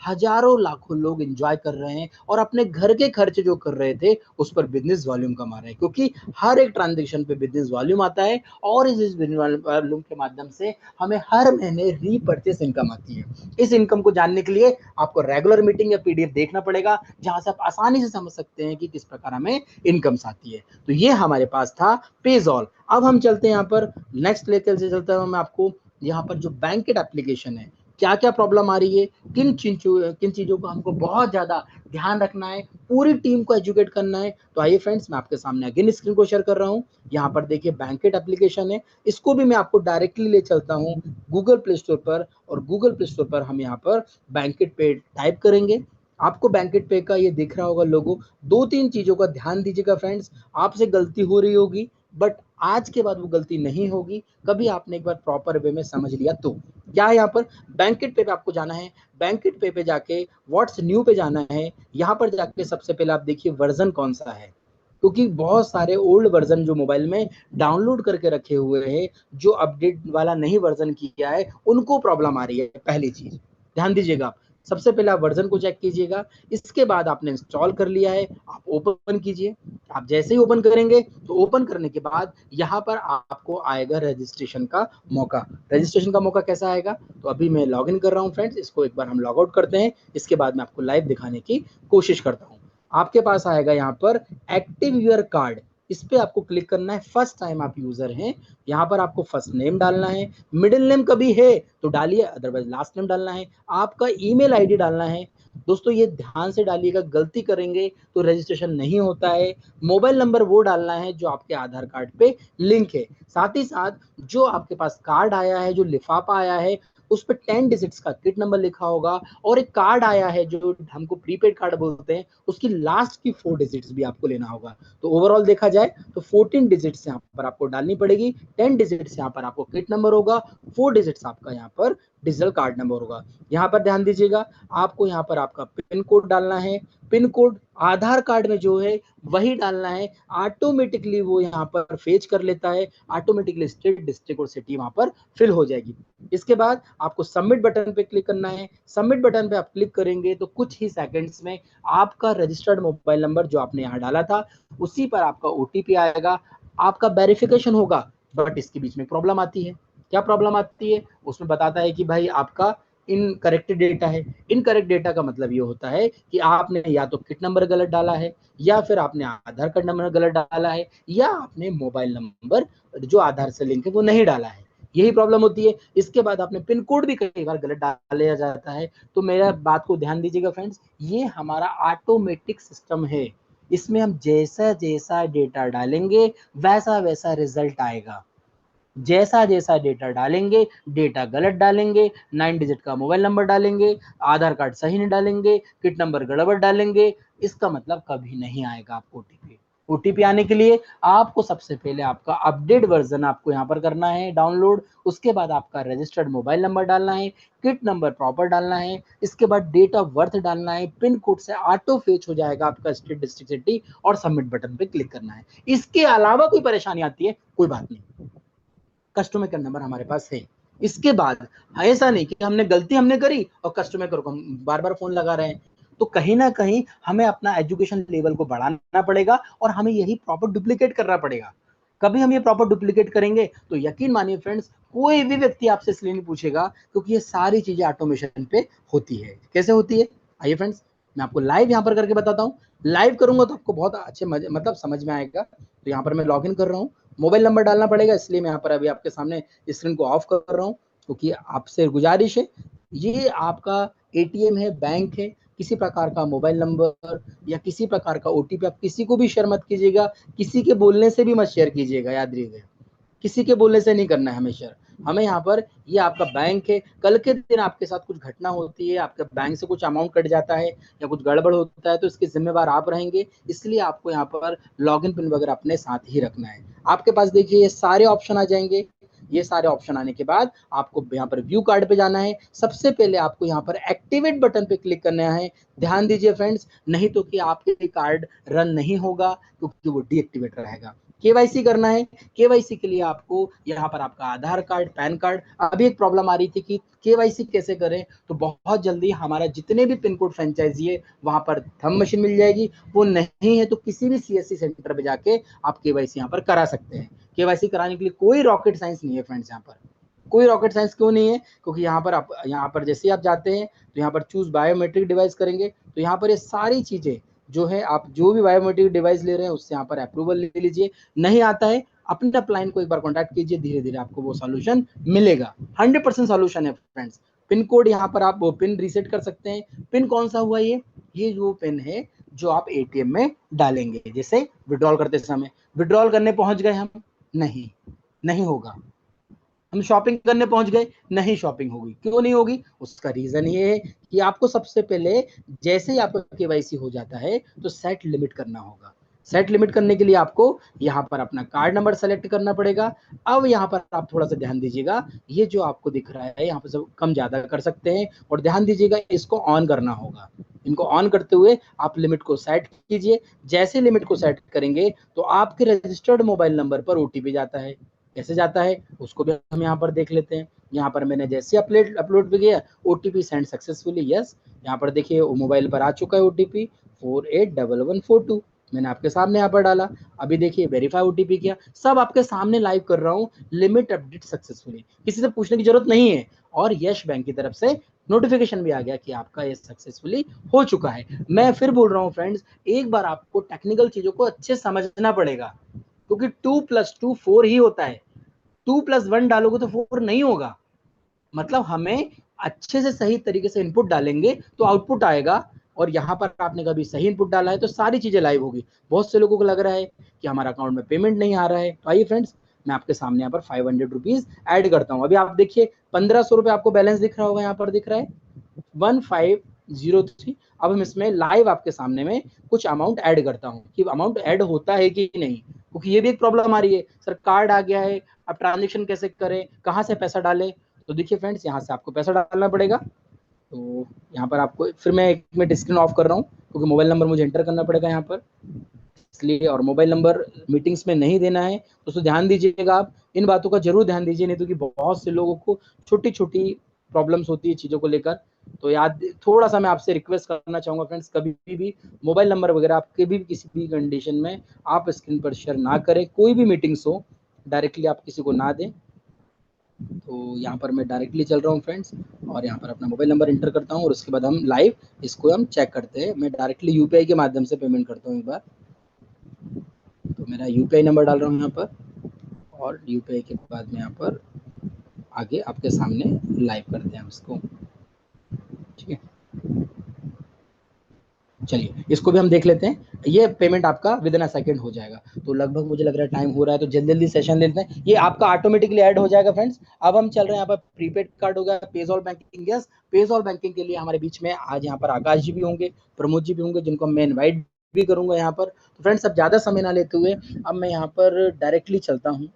हजारों लाखों लोग एंजॉय कर रहे हैं और अपने घर के खर्चे जो कर रहे थे उस पर बिजनेस वॉल्यूम कमा रहे हैं, क्योंकि हर एक ट्रांजेक्शन पे बिजनेस वॉल्यूम आता है, और इस बिजनेस वॉल्यूम के माध्यम से हमें हर महीने रीपर्चेस इनकम आती है। इस इनकम को जानने के लिए आपको रेगुलर मीटिंग या पीडीएफ देखना पड़ेगा, जहां से आप आसानी से समझ सकते हैं कि किस प्रकार हमें इनकम्स आती है। तो ये हमारे पास था पेजॉल। अब हम चलते हैं यहाँ पर नेक्स्ट लेकर से चलता हूँ मैं आपको, यहाँ पर जो बैंकेट एप्लीकेशन है, क्या क्या प्रॉब्लम आ रही है, किन चीजों को हमको बहुत ज्यादा ध्यान रखना है, पूरी टीम को एजुकेट करना है। तो आइए फ्रेंड्स, मैं आपके सामने अगेन स्क्रीन को शेयर कर रहा हूँ। यहाँ पर देखिए बैंकेट एप्लीकेशन है, इसको भी मैं आपको डायरेक्टली ले चलता हूँ गूगल प्ले स्टोर पर, और गूगल प्ले स्टोर पर हम यहाँ पर बैंकेट पे टाइप करेंगे। आपको बैंकेट पे का ये दिख रहा होगा लोगो। दो तीन चीजों का ध्यान दीजिएगा फ्रेंड्स, आपसे गलती हो रही होगी बट आज के बाद वो गलती नहीं होगी, कभी आपने एक बार प्रॉपर वे में समझ लिया तो। क्या है यहाँ पर, बैंकेट पे आपको जाना है, बैंकेट पे जाके व्हाट्स न्यू पे जाना है। यहाँ पर जाके सबसे पहले आप देखिए वर्जन कौन सा है, क्योंकि बहुत सारे ओल्ड वर्जन जो मोबाइल में डाउनलोड करके रखे हुए हैं, जो अपडेट वाला नहीं वर्जन किया है, उनको प्रॉब्लम आ रही है। पहली चीज ध्यान दीजिएगा, सबसे पहले आप वर्जन को चेक कीजिएगा। इसके बाद आपने इंस्टॉल कर लिया है, आप ओपन कीजिए। आप जैसे ही ओपन करेंगे तो ओपन करने के बाद यहाँ पर आपको आएगा रजिस्ट्रेशन का मौका। रजिस्ट्रेशन का मौका कैसा आएगा, तो अभी मैं लॉग इन कर रहा हूँ फ्रेंड्स, इसको एक बार हम लॉग आउट करते हैं, इसके बाद मैं आपको लाइव दिखाने की कोशिश करता हूँ। आपके पास आएगा यहाँ पर एक्टिव यूर कार्ड, इस पे आपको क्लिक करना है। फर्स्ट टाइम आप यूजर हैं, यहाँ पर आपको फर्स्ट नेम डालना है, मिडिल नेम कभी है तो डालिए, अदरवाइज लास्ट नेम डालना है, आपका ईमेल आईडी डालना है। दोस्तों ये ध्यान से डालिएगा, गलती करेंगे तो रजिस्ट्रेशन नहीं होता है। मोबाइल नंबर वो डालना है जो आपके आधार कार्ड पे लिंक है। साथ ही साथ जो आपके पास कार्ड आया है, जो लिफाफा आया है, उस पर 10 डिजिट्स का किट नंबर लिखा होगा, और एक कार्ड आया है जो हमको प्रीपेड कार्ड बोलते हैं, उसकी लास्ट की 4 डिजिट्स भी आपको लेना होगा। तो ओवरऑल देखा जाए तो 14 डिजिट्स यहाँ पर आपको डालनी पड़ेगी, 10 डिजिट्स यहाँ पर आपको किट नंबर होगा, 4 डिजिट्स आपका यहाँ पर डिजिटल कार्ड नंबर होगा। यहाँ पर ध्यान दीजिएगा, आपको यहाँ पर आपका पिन कोड डालना है। पिन कोड आधार कार्ड में जो है वही डालना है, ऑटोमेटिकली वो यहाँ पर फेच कर लेता है, ऑटोमेटिकली स्टेट, डिस्ट्रिक्ट और सिटी वहां पर फिल हो जाएगी। इसके बाद आपको सबमिट बटन पे क्लिक करना है। सबमिट बटन पे आप क्लिक करेंगे तो कुछ ही सेकंड्स में आपका रजिस्टर्ड मोबाइल नंबर जो आपने यहाँ डाला था उसी पर आपका ओटीपी आएगा, आपका वेरिफिकेशन होगा। बट इसके बीच में प्रॉब्लम आती है। क्या प्रॉब्लम आती है, उसमें बताता है कि भाई आपका इनकरेक्ट डेटा है। इनकरेक्ट डेटा का मतलब ये होता है कि आपने या तो किट नंबर गलत डाला है, या फिर आपने आधार कार्ड नंबर गलत डाला है, या आपने मोबाइल नंबर जो आधार से लिंक है वो नहीं डाला है। यही प्रॉब्लम होती है। इसके बाद आपने पिन कोड भी कई बार गलत डाल लिया जाता है। तो मेरा बात को ध्यान दीजिएगा फ्रेंड्स, ये हमारा ऑटोमेटिक सिस्टम है, इसमें हम जैसा जैसा डेटा डालेंगे वैसा वैसा रिजल्ट आएगा। जैसा जैसा डेटा डालेंगे, डेटा गलत डालेंगे, 9 डिजिट का मोबाइल नंबर डालेंगे, आधार कार्ड सही नहीं डालेंगे, किट नंबर गड़बड़ डालेंगे, इसका मतलब कभी नहीं आएगा आपको ओटीपी। ओटीपी आने के लिए आपको सबसे पहले आपका अपडेट वर्जन आपको यहाँ पर करना है डाउनलोड, उसके बाद आपका रजिस्टर्ड मोबाइल नंबर डालना है, किट नंबर प्रॉपर डालना है, इसके बाद डेट ऑफ बर्थ डालना है, पिन कोड से ऑटो फेच हो जाएगा आपका स्टेट, डिस्ट्रिक्ट, सिटी, और सबमिट बटन पे क्लिक करना है। इसके अलावा कोई परेशानी आती है, कोई बात नहीं, कस्टमर केयर नंबर हमारे पास है। इसके बाद ऐसा नहीं कि हमने करी और कस्टमर केयर को हम बार बार फोन लगा रहे हैं। तो कहीं ना कहीं हमें अपना एजुकेशन लेवल को बढ़ाना पड़ेगा, और हमें यही प्रॉपर डुप्लीकेट करना पड़ेगा। कभी हम ये प्रॉपर डुप्लीकेट करेंगे तो यकीन मानिए फ्रेंड्स, कोई भी व्यक्ति आपसे इसलिए नहीं पूछेगा, क्योंकि ये सारी चीजें ऑटोमेशन पे होती है। कैसे होती है, आइए फ्रेंड्स मैं आपको लाइव यहाँ पर करके बताता हूँ। लाइव करूंगा तो आपको बहुत अच्छे मतलब समझ में आएगा। तो यहाँ पर मैं लॉग इन कर रहा हूँ, मोबाइल नंबर डालना पड़ेगा, इसलिए मैं यहाँ पर अभी आपके सामने स्क्रीन को ऑफ कर रहा हूँ, क्योंकि आपसे गुजारिश है, ये आपका एटीएम है, बैंक है, किसी प्रकार का मोबाइल नंबर या किसी प्रकार का ओटीपी आप किसी को भी शेयर मत कीजिएगा, किसी के बोलने से भी मत शेयर कीजिएगा, याद रखिएगा, किसी के बोलने से नहीं करना है हमें शेयर। हमें यहाँ पर, ये आपका बैंक है, कल के दिन आपके साथ कुछ घटना होती है, आपके बैंक से कुछ अमाउंट कट जाता है या कुछ गड़बड़ होता है, तो इसके जिम्मेवार आप रहेंगे, इसलिए आपको यहाँ पर लॉगिन पिन वगैरह अपने साथ ही रखना है। आपके पास देखिए ये सारे ऑप्शन आ जाएंगे। ये सारे ऑप्शन आने के बाद आपको यहाँ पर व्यू कार्ड पे जाना है। सबसे पहले आपको यहाँ पर एक्टिवेट बटन पे क्लिक करना है। ध्यान दीजिए फ्रेंड्स, नहीं तो कि आपके कार्ड रन नहीं होगा, क्योंकि वो डीएक्टिवेट रहेगा। केवाईसी करना है। केवाईसी के लिए आपको यहाँ पर आपका आधार कार्ड, पैन कार्ड, अभी एक प्रॉब्लम आ रही थी कि केवाईसी कैसे करें, तो बहुत जल्दी हमारा जितने भी पिन कोड फ्रेंचाइजी है वहां पर थंब मशीन मिल जाएगी। वो नहीं है तो किसी भी सीएससी सेंटर पे जाके आप केवाईसी यहाँ पर करा सकते हैं। केवाईसी कराने के लिए कोई रॉकेट साइंस नहीं है फ्रेंड्स, यहाँ पर कोई रॉकेट साइंस क्यों नहीं है, क्योंकि यहाँ पर आप, यहाँ पर जैसे आप जाते हैं तो यहाँ पर चूज बायोमेट्रिक डिवाइस करेंगे, तो यहाँ पर ये सारी चीजें जो है, आप जो भी बायोमेट्रिक डिवाइस ले रहे हैं उससे यहाँ पर अप्रूवल ले लीजिए। नहीं आता है, अपने अपलाइन को एक बार कॉन्टैक्ट कीजिए, धीरे धीरे आपको वो सॉल्यूशन मिलेगा। 100% सॉल्यूशन है फ्रेंड्स। पिन कोड यहाँ पर आप वो पिन रीसेट कर सकते हैं। पिन कौन सा हुआ, ये जो पिन है जो आप एटीएम में डालेंगे, जैसे विड्रॉल करते समय, विड्रॉल करने पहुंच गए हम, नहीं नहीं होगा। हम शॉपिंग करने पहुंच गए, नहीं शॉपिंग होगी। क्यों नहीं होगी, उसका रीजन ये है कि आपको सबसे पहले जैसे ही आपका केवाईसी हो जाता है तो सेट लिमिट करना होगा। सेट लिमिट करने के लिए आपको यहाँ पर अपना कार्ड नंबर सेलेक्ट करना पड़ेगा। अब यहाँ पर आप थोड़ा सा ध्यान दीजिएगा, ये जो आपको दिख रहा है यहाँ पर सब कम ज्यादा कर सकते हैं, और ध्यान दीजिएगा इसको ऑन करना होगा। इनको ऑन करते हुए आप लिमिट को सेट कीजिए। जैसे लिमिट को सेट करेंगे तो आपके रजिस्टर्ड मोबाइल नंबर पर ओटीपी जाता है। कैसे जाता है उसको भी हम यहाँ पर देख लेते हैं। यहाँ पर मैंने जैसे अपलोड पे गया, ओटीपी सेंड सक्सेसफुली, यस। यहाँ पर देखिए मोबाइल पर आ चुका है ओटीपी 481142, मैंने आपके सामने यहाँ पर डाला। अभी देखिए वेरीफाई ओटीपी किया, सब आपके सामने लाइव कर रहा हूँ। लिमिट अपडेट सक्सेसफुली, किसी से पूछने की जरूरत नहीं है। और यस बैंक की तरफ से नोटिफिकेशन भी आ गया कि आपका ये सक्सेसफुली हो चुका है। मैं फिर बोल रहा हूँ फ्रेंड्स, एक बार आपको टेक्निकल चीजों को अच्छे समझना पड़ेगा, क्योंकि 2+2 4 ही होता है। 2+1 डालोगे तो 4 नहीं होगा। मतलब हमें अच्छे से सही तरीके से इनपुट डालेंगे तो आउटपुट आएगा। और यहाँ पर आपने कभी सही इनपुट डाला है तो सारी चीजें लाइव होगी। बहुत से लोगों को लग रहा है कि हमारा अकाउंट में पेमेंट नहीं आ रहा है, तो आइए फ्रेंड्स मैं आपके सामने यहाँ पर 500 रुपीज ऐड करता हूँ। अभी आप देखिए 1500 रुपए आपको बैलेंस दिख रहा होगा, यहाँ पर दिख रहा है 1503। अब हम इसमें लाइव आपके सामने में कुछ अमाउंट ऐड करता हूँ कि अमाउंट ऐड होता है कि नहीं, क्योंकि ये भी एक प्रॉब्लम आ रही है, सर कार्ड आ गया है, अब ट्रांजेक्शन कैसे करें, कहाँ से पैसा डालें। तो देखिए फ्रेंड्स, यहाँ से आपको पैसा डालना पड़ेगा। तो यहाँ पर आपको फिर मैं 1 मिनट स्क्रीन ऑफ कर रहा हूँ, क्योंकि मोबाइल नंबर मुझे एंटर करना पड़ेगा यहाँ पर, इसलिए। और मोबाइल नंबर मीटिंग्स में नहीं देना है, तो ध्यान दीजिएगा, आप इन बातों का जरूर ध्यान दीजिए, नहीं तो कि बहुत से लोगों को छोटी छोटी प्रॉब्लम्स होती है चीज़ों को लेकर। तो याद, थोड़ा सा मैं आपसे रिक्वेस्ट करना चाहूँगा फ्रेंड्स, कभी भी मोबाइल नंबर वगैरह आपके भी किसी भी कंडीशन में आप स्क्रीन पर शेयर ना करें। कोई भी मीटिंग्स हो डायरेक्टली आप किसी को ना दें। तो यहाँ पर मैं डायरेक्टली चल रहा हूँ फ्रेंड्स, और यहाँ पर अपना मोबाइल नंबर इंटर करता हूँ, और उसके बाद हम लाइव इसको हम चेक करते हैं। मैं डायरेक्टली यूपीआई के माध्यम से पेमेंट करता हूँ एक बार। तो मेरा यूपीआई नंबर डाल रहा हूँ यहाँ पर, और यूपीआई के बाद में यहाँ पर आगे आपके सामने लाइव करते हैं इसको, ठीक है। चलिए इसको भी हम देख लेते हैं। ये पेमेंट आपका विद इन अ सेकंड हो जाएगा। तो लगभग मुझे लग रहा है टाइम हो रहा है, तो जल्दी जल्दी सेशन लेते हैं। ये आपका ऑटोमेटिकली ऐड हो जाएगा फ्रेंड्स। अब हम चल रहे हैं यहाँ पर प्रीपेड कार्ड हो गया, पेजॉल बैंकिंग, यस। पेजॉल बैंकिंग के लिए हमारे बीच में आज यहाँ पर आकाश जी भी होंगे, प्रमोद जी भी होंगे, जिनको मैं इन्वाइट भी करूंगा यहाँ पर। तो फ्रेंड्स अब ज्यादा समय ना लेते हुए अब मैं यहाँ पर डायरेक्टली चलता हूँ।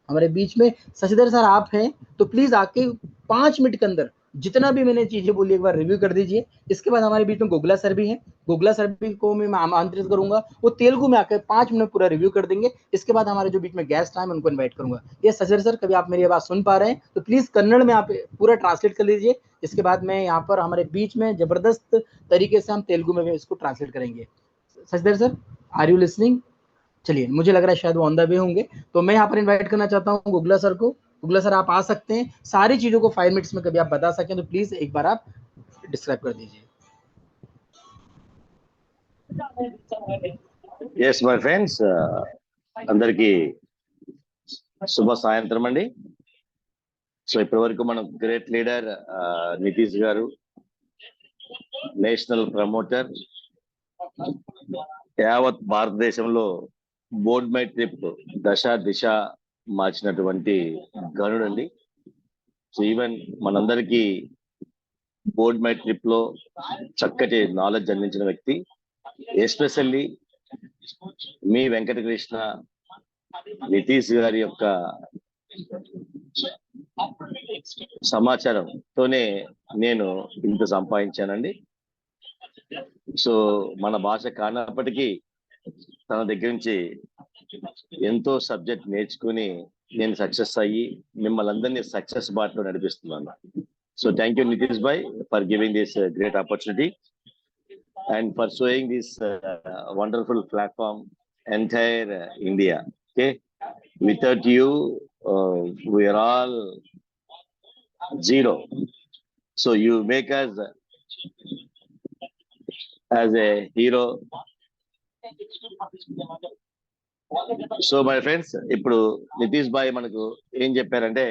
हमारे बीच में शशिधर सर आप हैं, तो प्लीज आके 5 मिनट के अंदर जितना भी मैंने चीजें बोली एक बार रिव्यू कर दीजिए। इसके बाद हमारे बीच में गोगला सर भी हैं, गोगला सर भी को मैं आमंत्रित करूंगा, वो तेलुगु में आकर 5 मिनट पूरा रिव्यू कर देंगे। इसके बाद हमारे जो बीच में गेस्ट हैं उनको इन्वाइट करूंगा। ये सचिन सर, कभी आप मेरी आवाज सुन पा रहे हैं तो प्लीज कन्नड़ में आप पूरा ट्रांसलेट कर लीजिए। इसके बाद में यहाँ पर हमारे बीच में जबरदस्त तरीके से हम तेलुगु में भी इसको ट्रांसलेट करेंगे। Sachin sir, are you listening? चलिए, मुझे लग रहा है शायद वो ऑन द वे होंगे, तो मैं यहाँ पर इन्वाइट करना चाहता हूँ गुगला सर को। गुगला सर आप आ सकते हैं, सारी चीजों को 5 मिनट्स में कभी आप बता सकें तो प्लीज एक बार आप डिस्क्राइब कर दीजिए। Yes, my friends, అందరికి శుభ సాయంత్రం అండి. సో ఇప్పటి వరకు మనం గ్రేట్ లీడర్ నితీష్ గారు, నేషనల్ ప్రమోటర్, యావత్ భారతదేశంలో బోర్డ్ మై ట్రిప్ దశ దిశ మార్చినటువంటి గనుడండి. సో ఈవెన్ మనందరికీ బోర్డ్ మై ట్రిప్ లో చక్కటి నాలెడ్జ్ అందించిన వ్యక్తి, ఎస్పెషల్లీ మీ వెంకటకృష్ణ నితీష్ గారి యొక్క సమాచారంతోనే నేను ఇంత సంపాదించానండి. సో మన భాష కానప్పటికీ తన దగ్గర నుంచి ఎంతో సబ్జెక్ట్ నేర్చుకుని నేను సక్సెస్ అయ్యి మిమ్మల్ని అందరినీ సక్సెస్ బాటలో నడిపిస్తున్నాను. సో థ్యాంక్ యూ నితీష్ భాయ్ for giving this great opportunity and for showing this wonderful platform entire India. Okay, without you we are all zero, so you make us as a hero. So my friends, ఇప్పుడు నితీష్ భాయ్ మనకు ఏం చెప్పారంటే,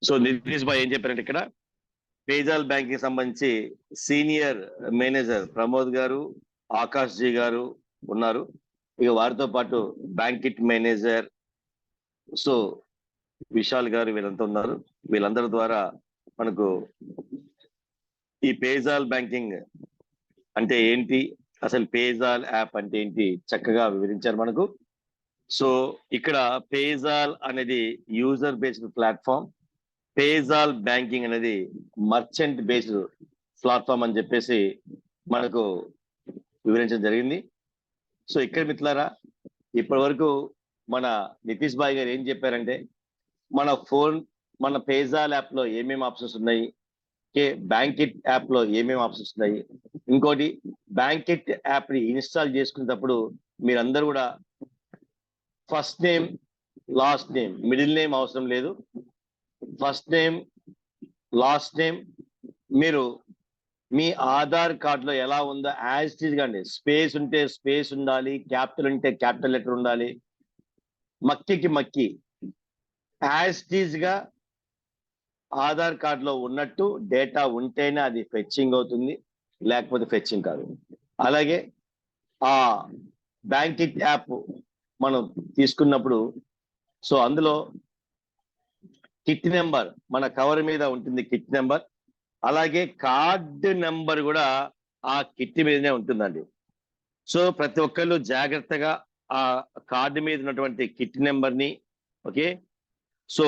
సో నితీష్ భాయ్ ఏం చెప్పారంటే, ఇక్కడ పేజాల్ బ్యాంకింగ్ సంబంధించి సీనియర్ మేనేజర్ ప్రమోద్ గారు, ఆకాష్ జీ గారు ఉన్నారు. ఇక వారితో పాటు బ్యాంకిట్ మేనేజర్ సో విశాల్ గారు వీళ్ళంతా ఉన్నారు. వీళ్ళందరి ద్వారా మనకు ఈ పేజాల్ బ్యాంకింగ్ అంటే ఏంటి, అసలు పేజాల్ యాప్ అంటే ఏంటి చక్కగా వివరించారు మనకు. సో ఇక్కడ పేజాల్ అనేది యూజర్ బేస్డ్ ప్లాట్ఫామ్, పేజాల్ బ్యాంకింగ్ అనేది మర్చెంట్ బేస్డ్ ప్లాట్ఫామ్ అని చెప్పేసి మనకు వివరించడం జరిగింది. సో ఇక్కడ మిత్రులారా, ఇప్పటి వరకు మన నితీష్ భాయ్ గారు ఏం చెప్పారంటే, మన పేజాల్ యాప్ లో ఏమేమి ఆప్షన్స్ ఉన్నాయి, బ్యాంకిట్ యాప్ లో ఏమేమి ఆప్షన్స్ ఉన్నాయి, ఇంకోటి బ్యాంకిట్ యాప్ ని ఇన్స్టాల్ చేసుకునేటప్పుడు మీరందరూ కూడా first name, last name, middle name అవసరం లేదు. ఫస్ట్ నేమ్, లాస్ట్ నేమ్ మీరు మీ ఆధార్ కార్డులో ఎలా ఉందో యాజ్ ఇట్ ఈజ్ గా అండి. స్పేస్ ఉంటే స్పేస్ ఉండాలి, క్యాపిటల్ ఉంటే క్యాపిటల్ లెటర్ ఉండాలి, మక్కికి మక్కి యాజ్ ఇట్ ఈజ్ గా ఆధార్ కార్డులో ఉన్నట్టు డేటా ఉంటేనే అది ఫెచ్చింగ్ అవుతుంది, లేకపోతే ఫెచ్చింగ్ కాదు. అలాగే ఆ బ్యాంకిట్ యాప్ మనం తీసుకున్నప్పుడు సో అందులో కిట్ నెంబర్ మన కవర్ మీద ఉంటుంది, కిట్ నెంబర్. అలాగే కార్డు నెంబర్ కూడా ఆ కిట్ మీదనే ఉంటుందండి. సో ప్రతి ఒక్కళ్ళు జాగ్రత్తగా ఆ కార్డు మీద ఉన్నటువంటి కిట్ నెంబర్ని, ఓకే, సో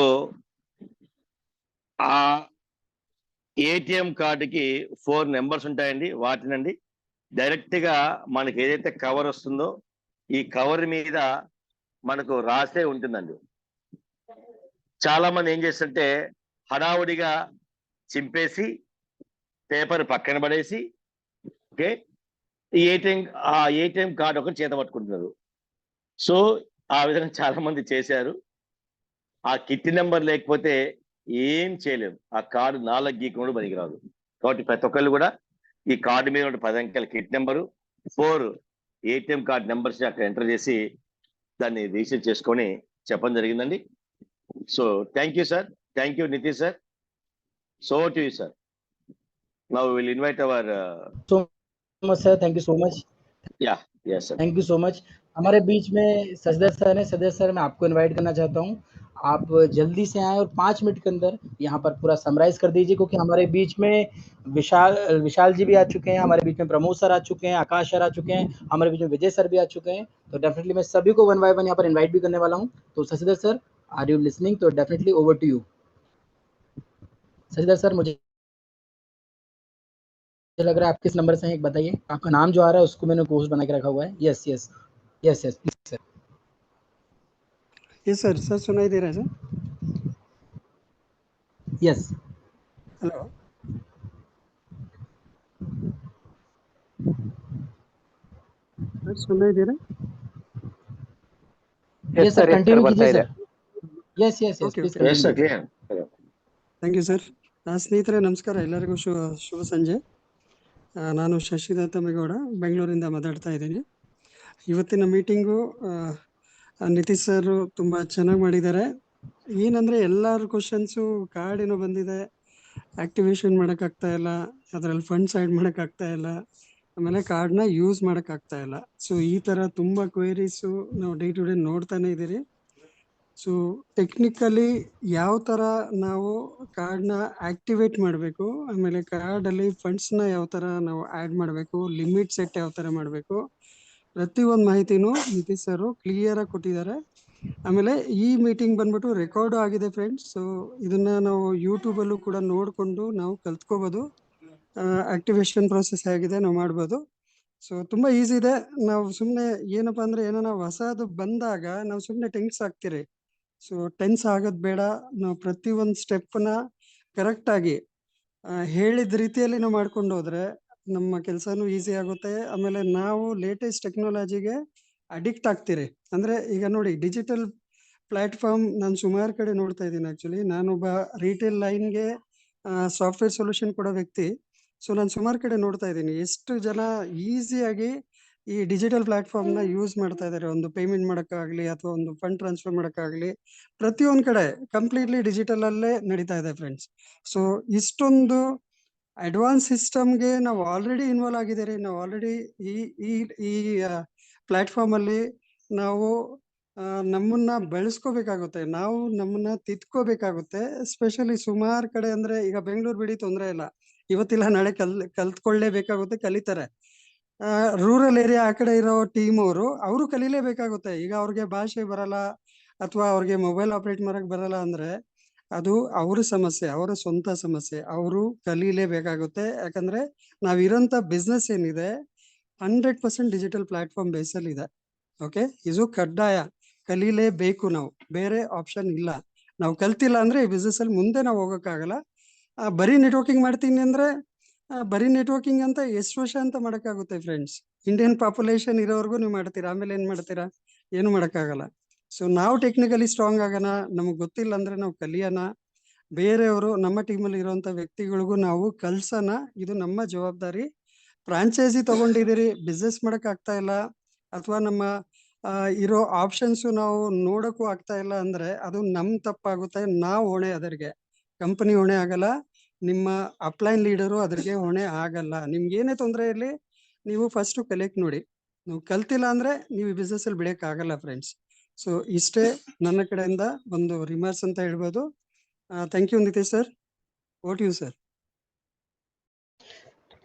ఆ ఏటీఎం కార్డుకి 4 నెంబర్స్ ఉంటాయండి. వాటినండి డైరెక్ట్ గా మనకి ఏదైతే కవర్ వస్తుందో ఈ కవర్ మీద మనకు రాసే ఉంటుందండి. చాలా మంది ఏం చేస్తుంటే హడావుడిగా చింపేసి పేపర్ పక్కన పడేసి, ఓకే, ఆ ఏటీఎం కార్డు ఒకటి చేత పట్టుకుంటున్నారు. సో ఆ విధంగా చాలా మంది చేశారు. ఆ కిట్ నెంబర్ లేకపోతే ఏం చేయలేము, ఆ కార్డు 4 గీకుడు పనికిరాదు. కాబట్టి ప్రతి ఒక్కళ్ళు కూడా ఈ కార్డు మీద ఉన్న 10 అంకెల kit number, 4 ATM card numbers అక్కడ ఎంటర్ చేసి దాన్ని రిజిస్టర్ చేసుకొని చెప్పడం జరిగిందండి. So thank you sir, thank you Nitish sir. So to you sir. Now we will invite our so much sir, thank you so much. Yeah, yes sir, thank you so much. हमारे बीच में सजदर सर है। सजदर सर, मैं आपको इनवाइट करना चाहता हूँ, आप जल्दी से आए और 5 मिनट के अंदर यहाँ पर पूरा समराइज कर दीजिए, क्योंकि हमारे बीच में विशाल जी भी आ चुके हैं, हमारे बीच में प्रमोद सर आ चुके हैं, आकाश सर आ चुके हैं, हमारे बीच में विजय सर भी आ चुके हैं। तो डेफिनेटली मैं सभी को 1 बाय 1 यहाँ पर इन्वाइट भी करने वाला हूँ। तो Sajdar sir, are you listening? तो definitely over to you Sajdar sir. मुझे लग रहा है आप किस नंबर से हैं, एक बताइए। आपका नाम जो आ रहा है उसको मैंने कोर्स बना के रखा हुआ है। Yes yes yes yes sir. Yes sir, sir सुनाई दे रहा है सर? यस हेलो सुना इधर Yes sir, continue कीजिए sir. Yes, Okay, please okay. Yes, sir, continue. clear. Thank you sir. ಸ್ನೇಹಿತರೆ ನಮಸ್ಕಾರ, ಎಲ್ಲರಿಗೂ ಶುಭ ಸಂಜೆ. ನಾನು ಶಶಿದತ್ತ ಮೇಗೌಡ ಬೆಂಗಳೂರಿಂದ ಮಾತಾಡ್ತಾ ಇದ್ದೀನಿ. ಇವತ್ತಿನ ಮೀಟಿಂಗು ನಿತೀಶ್ ಸರ್ ತುಂಬ ಚೆನ್ನಾಗಿ ಮಾಡಿದ್ದಾರೆ. ಏನಂದರೆ ಎಲ್ಲರ ಕ್ವಶನ್ಸು ಕಾರ್ಡ್ ಏನೋ ಬಂದಿದೆ, ಆಕ್ಟಿವೇಶನ್ ಮಾಡೋಕ್ಕಾಗ್ತಾ ಇಲ್ಲ, ಅದರಲ್ಲಿ ಫಂಡ್ಸ್ ಆ್ಯಡ್ ಮಾಡೋಕ್ಕಾಗ್ತಾ ಇಲ್ಲ, ಆಮೇಲೆ ಕಾರ್ಡ್ನ ಯೂಸ್ ಮಾಡೋಕ್ಕಾಗ್ತಾ ಇಲ್ಲ. ಸೊ ಈ ಥರ ತುಂಬ ಕ್ವೇರೀಸು ನಾವು ಡೇ ಟು ಡೇ ನೋಡ್ತಾನೆ ಇದ್ದೀರಿ. ಸೊ ಟೆಕ್ನಿಕಲಿ ಯಾವ ಥರ ನಾವು ಕಾರ್ಡ್ನ ಆಕ್ಟಿವೇಟ್ ಮಾಡಬೇಕು, ಆಮೇಲೆ ಕಾರ್ಡಲ್ಲಿ ಫಂಡ್ಸ್ನ ಯಾವ ಥರ ನಾವು ಆ್ಯಡ್ ಮಾಡಬೇಕು, ಲಿಮಿಟ್ ಸೆಟ್ ಯಾವ ಥರ ಮಾಡಬೇಕು, ಪ್ರತಿಯೊಂದು ಮಾಹಿತಿನೂ ನಿತೀಶ್ ಸರ್ ಕ್ಲಿಯರಾಗಿ ಕೊಟ್ಟಿದ್ದಾರೆ. ಆಮೇಲೆ ಈ ಮೀಟಿಂಗ್ ಬಂದ್ಬಿಟ್ಟು ರೆಕಾರ್ಡು ಆಗಿದೆ ಫ್ರೆಂಡ್ಸ್. ಸೊ ಇದನ್ನ ನಾವು ಯೂಟ್ಯೂಬಲ್ಲೂ ಕೂಡ ನೋಡಿಕೊಂಡು ನಾವು ಕಲ್ತ್ಕೋಬೋದು. ಆಕ್ಟಿವೇಶನ್ ಪ್ರೋಸೆಸ್ ಹೇಗಿದೆ ನಾವು ಮಾಡ್ಬೋದು. ಸೊ ತುಂಬ ಈಸಿ ಇದೆ. ನಾವು ಸುಮ್ಮನೆ ಏನಪ್ಪ ಅಂದರೆ ಏನೋ ಹೊಸದು ಬಂದಾಗ ನಾವು ಸುಮ್ಮನೆ ಟೆನ್ಸ್ ಆಗ್ತೀರಿ. ಸೊ ಟೆನ್ಸ್ ಆಗೋದು ಬೇಡ. ನಾವು ಪ್ರತಿಯೊಂದು ಸ್ಟೆಪ್ನ ಕರೆಕ್ಟಾಗಿ ಹೇಳಿದ ರೀತಿಯಲ್ಲಿ ನಾವು ಮಾಡ್ಕೊಂಡು ಹೋದ್ರೆ ನಮ್ಮ ಕೆಲಸನೂ ಈಸಿ ಆಗುತ್ತೆ. ಆಮೇಲೆ ನಾವು ಲೇಟೆಸ್ಟ್ ಟೆಕ್ನಾಲಜಿಗೆ ಅಡಿಕ್ಟ್ ಆಗ್ತೀರಿ. ಅಂದರೆ ಈಗ ನೋಡಿ, ಡಿಜಿಟಲ್ ಪ್ಲ್ಯಾಟ್ಫಾರ್ಮ್ ನಾನು ಸುಮಾರು ಕಡೆ ನೋಡ್ತಾ ಇದ್ದೀನಿ. ಆ್ಯಕ್ಚುಲಿ ನಾನೊಬ್ಬ ರಿಟೇಲ್ ಲೈನ್ಗೆ ಸಾಫ್ಟ್ವೇರ್ ಸೊಲ್ಯೂಷನ್ ಕೊಡೋ ವ್ಯಕ್ತಿ. ಸೊ ನಾನು ಸುಮಾರು ಕಡೆ ನೋಡ್ತಾ ಇದ್ದೀನಿ ಎಷ್ಟು ಜನ ಈಸಿಯಾಗಿ ಈ ಡಿಜಿಟಲ್ ಪ್ಲ್ಯಾಟ್ಫಾರ್ಮ್ನ ಯೂಸ್ ಮಾಡ್ತಾ ಇದ್ದಾರೆ. ಒಂದು ಪೇಮೆಂಟ್ ಮಾಡೋಕ್ಕಾಗಲಿ ಅಥವಾ ಒಂದು ಫಂಡ್ ಟ್ರಾನ್ಸ್ಫರ್ ಮಾಡೋಕ್ಕಾಗಲಿ, ಪ್ರತಿಯೊಂದು ಕಡೆ ಕಂಪ್ಲೀಟ್ಲಿ ಡಿಜಿಟಲಲ್ಲೇ ನಡೀತಾ ಇದೆ ಫ್ರೆಂಡ್ಸ್. ಸೊ ಇಷ್ಟೊಂದು ಅಡ್ವಾನ್ಸ್ ಸಿಸ್ಟಮ್ಗೆ ನಾವು ಆಲ್ರೆಡಿ ಇನ್ವಾಲ್ವ್ ಆಗಿದ್ದೀರಿ. ನಾವು ಆಲ್ರೆಡಿ ಈ ಈ ಈ ಪ್ಲ್ಯಾಟ್ಫಾರ್ಮಲ್ಲಿ ನಾವು ನಮ್ಮನ್ನ ಬೆಳೆಸ್ಕೋಬೇಕಾಗುತ್ತೆ, ನಾವು ನಮ್ಮನ್ನ ತಿದ್ಕೋಬೇಕಾಗುತ್ತೆ. ಎಸ್ಪೆಷಲಿ ಸುಮಾರು ಕಡೆ ಅಂದರೆ ಈಗ ಬೆಂಗಳೂರು ಬಿಡಿ ತೊಂದರೆ ಇಲ್ಲ, ಇವತ್ತಿಲ್ಲ ನಾಳೆ ಕಲ್ತ್ಕೊಳ್ಳೇಬೇಕಾಗುತ್ತೆ, ಕಲಿತಾರೆ. ರೂರಲ್ ಏರಿಯಾ ಆ ಕಡೆ ಇರೋ ಟೀಮ್ ಅವರು ಕಲೀಲೇಬೇಕಾಗುತ್ತೆ. ಈಗ ಅವ್ರಿಗೆ ಭಾಷೆ ಬರಲ್ಲ ಅಥವಾ ಅವ್ರಿಗೆ ಮೊಬೈಲ್ ಆಪರೇಟ್ ಮಾಡಕ್ ಬರಲ್ಲ ಅಂದ್ರೆ ಅದು ಅವ್ರ ಸಮಸ್ಯೆ, ಅವರ ಸ್ವಂತ ಸಮಸ್ಯೆ. ಅವರು ಕಲೀಲೇಬೇಕಾಗುತ್ತೆ. ಯಾಕಂದ್ರೆ ನಾವಿರೋಂಥ ಬಿಸ್ನೆಸ್ ಏನಿದೆ 100% ಡಿಜಿಟಲ್ ಪ್ಲಾಟ್ಫಾರ್ಮ್ ಬೇಸಲ್ಲಿ ಇದೆ. ಓಕೆ, ಇದು ಕಡ್ಡಾಯ, ಕಲೀಲೇಬೇಕು. ನಾವು ಬೇರೆ ಆಪ್ಷನ್ ಇಲ್ಲ. ನಾವು ಕಲ್ತಿಲ್ಲ ಅಂದ್ರೆ ಈ ಬಿಸ್ನೆಸ್ ಅಲ್ಲಿ ಮುಂದೆ ನಾವು ಹೋಗೋಕ್ಕಾಗಲ್ಲ. ಬರೀ ನೆಟ್ವರ್ಕಿಂಗ್ ಮಾಡ್ತೀನಿ ಅಂದ್ರೆ ಬರೀ ನೆಟ್ವರ್ಕಿಂಗ್ ಅಂತ ಎಷ್ಟು ವರ್ಷ ಅಂತ ಮಾಡೋಕ್ಕಾಗುತ್ತೆ ಫ್ರೆಂಡ್ಸ್? ಇಂಡಿಯನ್ ಪಾಪ್ಯುಲೇಷನ್ ಇರೋವರೆಗೂ ನೀವು ಮಾಡ್ತೀರಾ, ಆಮೇಲೆ ಏನ್ ಮಾಡ್ತೀರಾ? ಏನು ಮಾಡೋಕ್ಕಾಗಲ್ಲ. ಸೊ ನಾವು ಟೆಕ್ನಿಕಲಿ ಸ್ಟ್ರಾಂಗ್ ಆಗೋಣ. ನಮಗೆ ಗೊತ್ತಿಲ್ಲ ಅಂದ್ರೆ ನಾವು ಕಲಿಯೋಣ. ಬೇರೆಯವರು ನಮ್ಮ ಟೀಮಲ್ಲಿ ಇರುವಂತ ವ್ಯಕ್ತಿಗಳಿಗೂ ನಾವು ಕಲ್ಸೋಣ. ಇದು ನಮ್ಮ ಜವಾಬ್ದಾರಿ. ಫ್ರಾಂಚೈಸಿ ತಗೊಂಡಿದ್ದೀರಿ, ಬಿಸ್ನೆಸ್ ಮಾಡಕ್ ಆಗ್ತಾ ಇಲ್ಲ, ಅಥವಾ ನಮ್ಮ ಇರೋ ಆಪ್ಷನ್ಸು ನಾವು ನೋಡಕ್ಕೂ ಆಗ್ತಾ ಇಲ್ಲ ಅಂದ್ರೆ ಅದು ನಮ್ ತಪ್ಪಾಗುತ್ತೆ. ನಾವು ಹೊಣೆ ಅದರಿಗೆ, ಕಂಪನಿ ಹೊಣೆ ಆಗಲ್ಲ, ನಿಮ್ಮ ಅಪ್ಲೈನ್ ಲೀಡರು ಅದ್ರಿಗೆ ಹೊಣೆ ಆಗಲ್ಲ. ನಿಮ್ಗೆ ಏನೇ ತೊಂದರೆ ಇರಲಿ, ನೀವು ಫಸ್ಟ್ ಕಲಿಯಕ್ ನೋಡಿ. ನೀವು ಕಲ್ತಿಲ್ಲ ಅಂದ್ರೆ ನೀವು ಈ ಬಿಸ್ನೆಸ್ ಅಲ್ಲಿ ಬೆಳೆಯಕ್ ಆಗಲ್ಲ ಫ್ರೆಂಡ್ಸ್. ಸೊ ಇಷ್ಟೇ ನನ್ನ ಕಡೆಯಿಂದ ಒಂದು ರಿಮಾರ್ಕ್ಸ್ ಅಂತ ಹೇಳ್ಬೋದು. Thank you Nitish sir. ಓಟ್ you sir.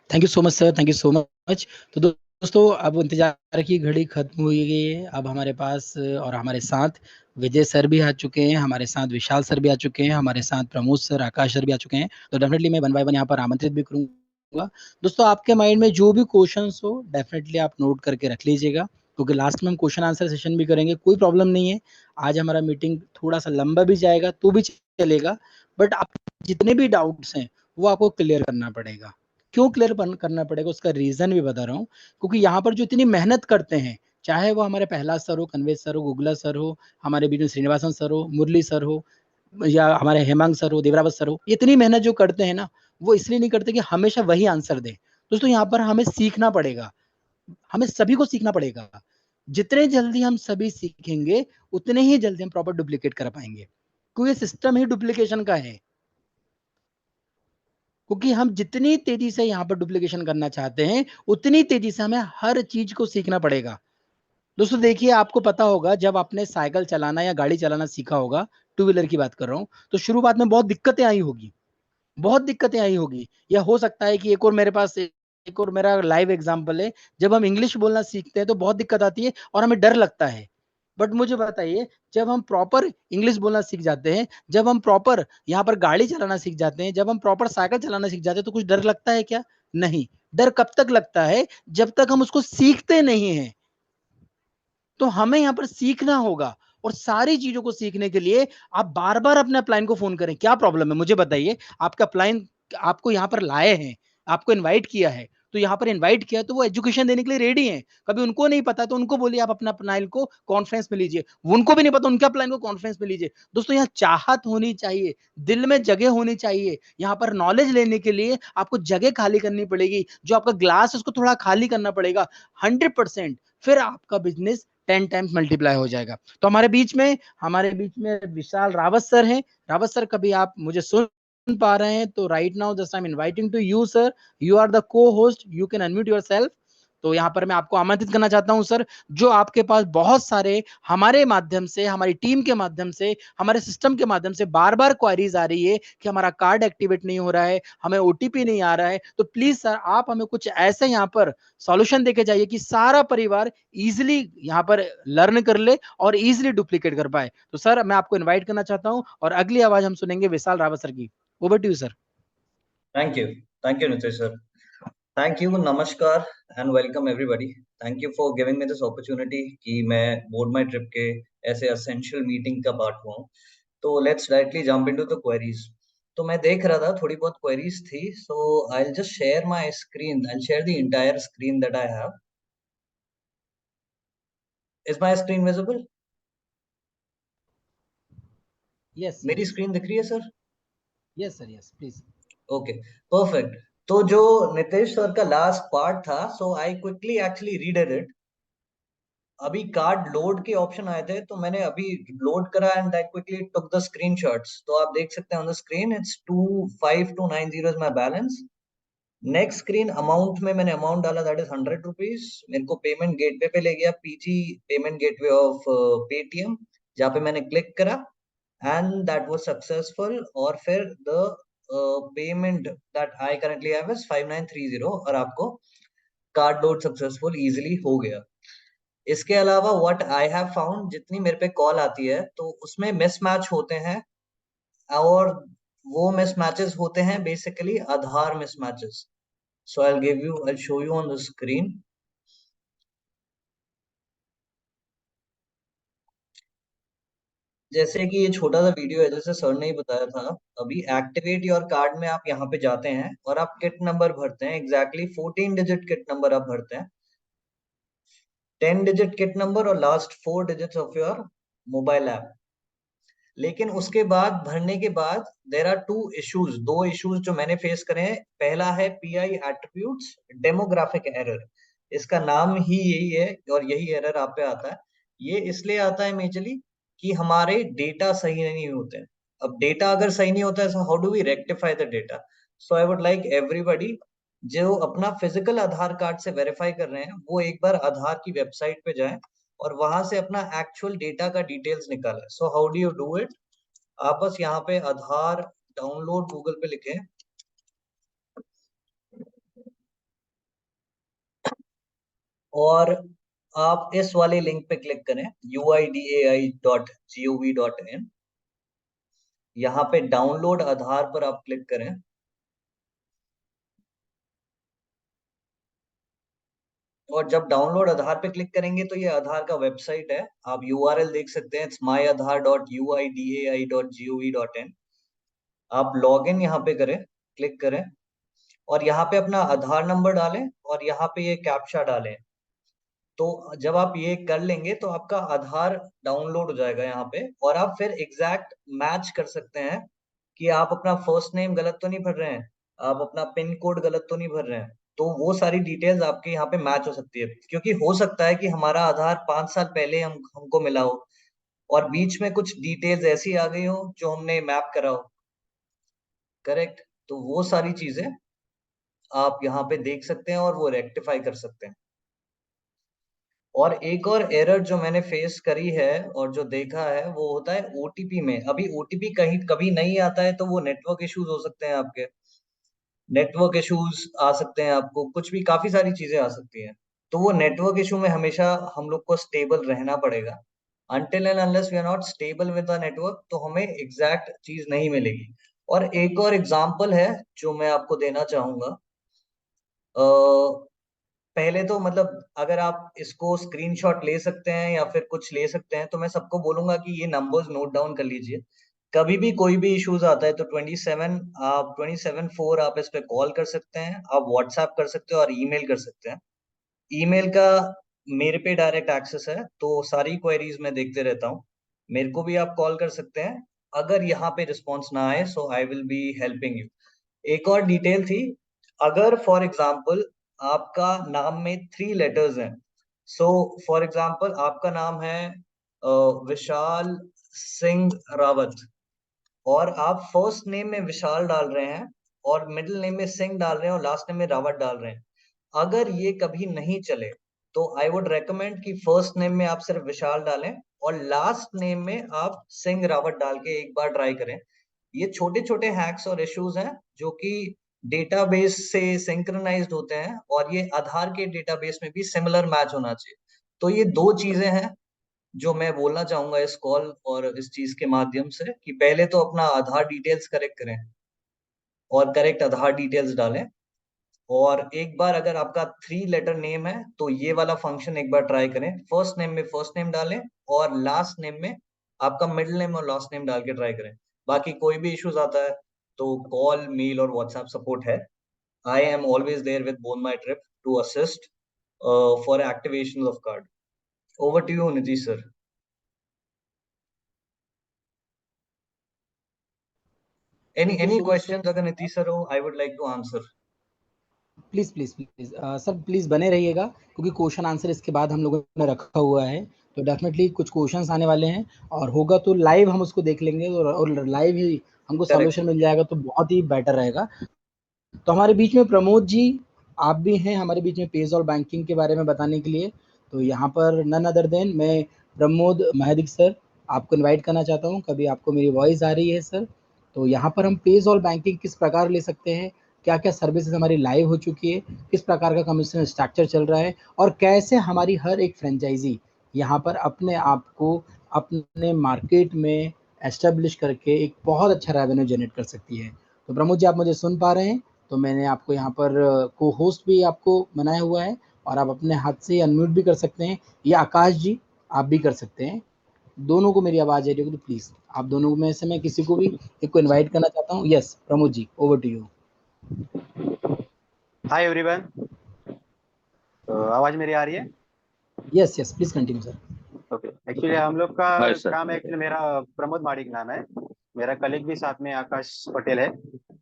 Thank you so much sir, thank you so much. तो दोस्तों अब इंतजार की घड़ी खत्म हुई गई है. अब हमारे पास और हमारे साथ विजय सर भी आ चुके हैं, हमारे साथ विशाल सर भी आ चुके हैं, हमारे साथ प्रमोद सर, आकाश सर भी आ चुके हैं. तो डेफिनेटली मैं 1 बाय 1 यहाँ पर आमंत्रित भी करूंगा. दोस्तों आपके माइंड में जो भी क्वेश्चंस हो डेफिनेटली आप नोट करके रख लीजिएगा, क्योंकि लास्ट में हम क्वेश्चन आंसर सेशन भी करेंगे. कोई प्रॉब्लम नहीं है, आज हमारा मीटिंग थोड़ा सा लंबा भी जाएगा तो भी चलेगा, बट आप जितने भी डाउट्स हैं वो आपको क्लियर करना पड़ेगा. क्यों क्लियर करना पड़ेगा उसका रीजन भी बता रहा हूँ. क्योंकि यहाँ पर जो इतनी मेहनत करते हैं, चाहे वो हमारे प्रहलाद सर हो, कन्वेज सर हो, गुगला सर हो, हमारे बीच में श्रीनिवासन सर हो, मुरली सर हो, या हमारे हेमांग सर हो, देवरावत सर हो, इतनी मेहनत जो करते हैं ना, वो इसलिए नहीं करते कि हमेशा वही आंसर दें. दोस्तों यहाँ पर हमें सीखना पड़ेगा, हमें सभी को सीखना पड़ेगा. जितने जल्दी हम सभी सीखेंगे उतने ही जल्दी हम प्रॉपर डुप्लीकेट कर पाएंगे, क्योंकि सिस्टम ही डुप्लीकेशन का है. क्योंकि हम जितनी तेजी से यहाँ पर डुप्लीकेशन करना चाहते हैं उतनी तेजी से हमें हर चीज को सीखना पड़ेगा. दोस्तों देखिए, आपको पता होगा जब आपने साइकिल चलाना या गाड़ी चलाना सीखा होगा, टू व्हीलर की बात कर रहा हूं, तो शुरुआत में बहुत दिक्कतें आई होगी, बहुत दिक्कतें आई होगी. या हो सकता है कि एक और मेरे पास एक और मेरा लाइव एग्जांपल है, जब हम इंग्लिश बोलना सीखते हैं तो बहुत दिक्कत आती है और हमें डर लगता है. बट मुझे बताइए, जब हम प्रॉपर इंग्लिश बोलना सीख जाते हैं, जब हम प्रॉपर यहाँ पर गाड़ी चलाना सीख जाते हैं, जब हम प्रॉपर साइकिल चलाना सीख जाते हैं, तो कुछ डर लगता है क्या? नहीं. डर कब तक लगता है? जब तक हम उसको सीखते नहीं हैं. तो हमें यहाँ पर सीखना होगा, और सारी चीजों को सीखने के लिए आप बार बार अपने अपलाइन को फोन करें. क्या प्रॉब्लम है मुझे बताइए. आपका अपलाइन आपको यहाँ पर लाए हैं, आपको इनवाइट किया है, तो यहाँ पर इनवाइट किया तो वो एजुकेशन देने के लिए रेडी हैं। कभी उनको नहीं पता तो उनको बोलिए आप अपना अपना को कॉन्फ्रेंस में लीजिए, उनको भी नहीं पता उनके अपना को कॉन्फ्रेंस में लीजिए। दोस्तों यहाँ चाहत होनी चाहिए, दिल में जगह होनी चाहिए। यहाँ पर नॉलेज लेने के लिए आपको जगह खाली करनी पड़ेगी, जो आपका ग्लास उसको थोड़ा खाली करना पड़ेगा 100%, फिर आपका बिजनेस 10 टाइम्स मल्टीप्लाई हो जाएगा। तो हमारे बीच में विशाल रावत सर हैं। रावत सर, कभी आप मुझे सुन पा रहे हैं तो right now just I am inviting to you sir, you are the co host, you can unmute yourself. तो यहाँ पर मैं आपको आमंत्रित करना चाहता हूं सर, जो आपके पास बहुत सारे हमारे माध्यम से, हमारी टीम के माध्यम से, हमारे सिस्टम के माध्यम से बार बार क्वारीज आ रही है कि हमारा कार्ड एक्टिवेट नहीं हो रहा है, हमें ओटीपी नहीं आ रहा है। तो प्लीज सर आप हमें कुछ ऐसे यहाँ पर सॉल्यूशन देके जाइए कि सारा परिवार इजिली यहाँ पर लर्न कर ले और इजिली डुप्लीकेट कर पाए। तो सर मैं आपको इन्वाइट करना चाहता हूँ और अगली आवाज हम सुनेंगे विशाल रावत सर की। Over to you sir. Thank you. Thank you, Nitish sir. Thank you, Namaskar and welcome everybody. Thank you for giving me this opportunity कि मैं board my trip के ऐसे essential meeting का part हुआ हूँ। तो let's directly jump into the queries. तो मैं देख रहा था थोड़ी बहुत queries थी, so I'll just share my screen. I'll share the entire screen that I have. Is my screen visible? Yes. मेरी screen दिख रही है sir? Yes sir, yes please. Okay, perfect. तो जो नितेश सर का लास्ट पार्ट था, so I quickly actually read it. अभी कार्ड लोड के ऑप्शन आए थे तो मैंने अभी लोड करा and I quickly took the screenshots. तो आप देख सकते हैं on the screen it's 25290 is my balance. Next screen amount में मैंने अमाउंट डाला दैट इज 100 रुपीज। मेरे को पेमेंट गेटवे पे ले गया, PG payment gateway of Paytm, जहाँ पे मैंने क्लिक करा एंड दैट वाज सक्सेसफुल। और फिर the payment that I currently have is 5930 और आपको कार्ड लोड सक्सेसफुल इजीली हो गया। इसके अलावा व्हाट आई हैव फाउंड, जितनी मेरे पे कॉल आती है तो उसमें मिसमैच होते हैं, और वो मिसमैचेस होते हैं basically Aadhaar mismatches. So I show you on the screen. जैसे कि ये छोटा सा वीडियो है, जैसे सर ने ही बताया था, अभी एक्टिवेट योर कार्ड में आप यहाँ पे जाते हैं और आप किट नंबर भरते हैं। एग्जैक्टली 14 डिजिट किट नंबर आप भरते हैं, 10 डिजिट किट नंबर और last 4 digits of your mobile app. लेकिन उसके बाद भरने के बाद देर आर दो इश्यूज जो मैंने फेस करे हैं। पहला है पीआई एट्रीब्यूट्स डेमोग्राफिक एरर। इसका नाम ही यही है और यही एरर आप पे आता है। ये इसलिए आता है मेजरली कि हमारे डेटा सही नहीं होते हैं। अब डेटा अगर सही नहीं होता है, so how do we rectify the data? So I would like everybody जो अपना फिजिकल आधार कार्ड से वेरीफाई कर रहे हैं, वो एक बार आधार की वेबसाइट पे जाएं और वहां से अपना एक्चुअल डेटा का डिटेल्स निकालें। सो how do you do it? आप बस यहाँ पे आधार डाउनलोड गूगल पे लिखें और आप इस वाले लिंक पे क्लिक करें uidai.gov.in। यहाँ पे डाउनलोड आधार पर आप क्लिक करें और जब डाउनलोड आधार पे क्लिक करेंगे तो ये आधार का वेबसाइट है। आप यूआरएल देख सकते हैं, इट्स myadhar.uidai.gov.in। आप लॉग इन यहाँ पे करें, क्लिक करें और यहाँ पे अपना आधार नंबर डालें और यहाँ पे ये कैप्चा डालें। तो जब आप ये कर लेंगे तो आपका आधार डाउनलोड हो जाएगा यहाँ पे, और आप फिर एग्जैक्ट मैच कर सकते हैं कि आप अपना फर्स्ट नेम गलत तो नहीं भर रहे हैं, आप अपना पिन कोड गलत तो नहीं भर रहे हैं। तो वो सारी डिटेल्स आपके यहाँ पे मैच हो सकती है, क्योंकि हो सकता है कि हमारा आधार 5 साल पहले हमको मिला हो और बीच में कुछ डिटेल्स ऐसी आ गई हो जो हमने मैप करा हो। करेक्ट? तो वो सारी चीजें आप यहाँ पे देख सकते हैं और वो रेक्टिफाई कर सकते हैं। और एक और एरर जो मैंने फेस करी है और जो देखा है वो होता है ओटीपी में। अभी ओटीपी कहीं कभी नहीं आता है तो वो नेटवर्क इश्यूज हो सकते हैं, आपके नेटवर्क इश्यूज आ सकते हैं, आपको कुछ भी काफी सारी चीजें आ सकती हैं। तो वो नेटवर्क इशू में हमेशा हम लोग को स्टेबल रहना पड़ेगा। Until and unless we are not stable with the network तो हमें एग्जैक्ट चीज नहीं मिलेगी। और एक और एग्जांपल है जो मैं आपको देना चाहूंगा। पहले तो मतलब अगर आप इसको स्क्रीनशॉट ले सकते हैं या फिर कुछ ले सकते हैं तो मैं सबको बोलूंगा कि ये नंबर्स नोट डाउन कर लीजिए। कभी भी कोई भी इश्यूज आता है तो 27/4 आप इस पे कॉल कर सकते हैं, आप व्हाट्सएप कर सकते हो और ईमेल कर सकते हैं। ईमेल का मेरे पे डायरेक्ट एक्सेस है, तो सारी क्वेरीज मैं देखते रहता हूँ। मेरे को भी आप कॉल कर सकते हैं। अगर यहाँ पे रिस्पॉन्स ना आए so I will be helping you. एक और डिटेल थी, अगर फॉर एग्जाम्पल आपका नाम में 3 लेटर्स हैं, सो फॉर एग्जाम्पल आपका नाम है विशाल सिंह रावत, और आप फर्स्ट नेम में विशाल डाल रहे हैं और मिडिल नेम में सिंह डाल रहे हैं और लास्ट नेम में रावत डाल रहे हैं, अगर ये कभी नहीं चले तो आई वुड रेकमेंड कि फर्स्ट नेम में आप सिर्फ विशाल डालें और लास्ट नेम में आप सिंह रावत डाल के एक बार ट्राई करें। ये छोटे छोटे हैक्स और इश्यूज हैं जो कि डेटाबेस से सिंक्रोनाइज्ड होते हैं, और ये आधार के डेटाबेस में भी सिमिलर मैच होना चाहिए। तो ये 2 चीजें हैं जो मैं बोलना चाहूंगा इस कॉल और इस चीज के माध्यम से, कि पहले तो अपना आधार डिटेल्स करेक्ट करें और करेक्ट आधार डिटेल्स डालें, और एक बार अगर आपका 3 लेटर नेम है तो ये वाला फंक्शन एक बार ट्राई करें, फर्स्ट नेम में फर्स्ट नेम डालें और लास्ट नेम में आपका मिडिल नेम और लास्ट नेम डाल के ट्राई करें। बाकी कोई भी इश्यूज आता है तो कॉल, मेल और व्हाट्सएप सपोर्ट है। I am always there with Bon My Trip to assist for activation of card. Over to you Nitish sir. Thank you any so much questions अगर नीतीश सर हो, I would like to answer. Please please please sir please बने रहिएगा, क्योंकि क्वेश्चन आंसर इसके बाद हम लोगों ने रखा हुआ है, तो डेफिनेटली कुछ क्वेश्चंस आने वाले हैं और होगा तो लाइव हम उसको देख लेंगे और लाइव ही हमको करेक्ट। सॉल्यूशन मिल जाएगा तो बहुत ही बेटर रहेगा। तो हमारे बीच में प्रमोद जी आप भी हैं हमारे बीच में पेज़ॉल बैंकिंग के बारे में बताने के लिए। तो यहाँ पर नन अदर देन मैं प्रमोद महादिक सर आपको इनवाइट करना चाहता हूँ। कभी आपको मेरी वॉइस आ रही है सर? तो यहाँ पर हम पेज़ॉल बैंकिंग किस प्रकार ले सकते हैं, क्या-क्या सर्विसेज़ हमारी लाइव हो चुकी है, किस प्रकार का कमीशन स्ट्रक्चर चल रहा है और कैसे हमारी हर एक फ्रेंचाइज़ी यहाँ पर अपने आप को अपने मार्केट में एस्टेब्लिश करके एक बहुत अच्छा रेवेन्यू जनरेट कर सकती है। तो प्रमोद जी आप मुझे सुन पा रहे हैं? तो मैंने आपको यहाँ पर को होस्ट भी आपको बनाया हुआ है और आप अपने हाथ से अनम्यूट भी कर सकते हैं, या आकाश जी आप भी कर सकते हैं। दोनों को मेरी आवाज़ आ रही होगी तो प्लीज़ आप दोनों में से मैं किसी को भी एक को इनवाइट करना चाहता हूँ। Yes Pramod ji over to you. Hi everyone, तो आवाज मेरी आ रही है? Yes yes please continue sir. Okay, actually हम लोग का Hi, sir. काम है, एक्चुअली मेरा प्रमोद माडिक नाम है, मेरा कलीग भी साथ में आकाश पटेल है।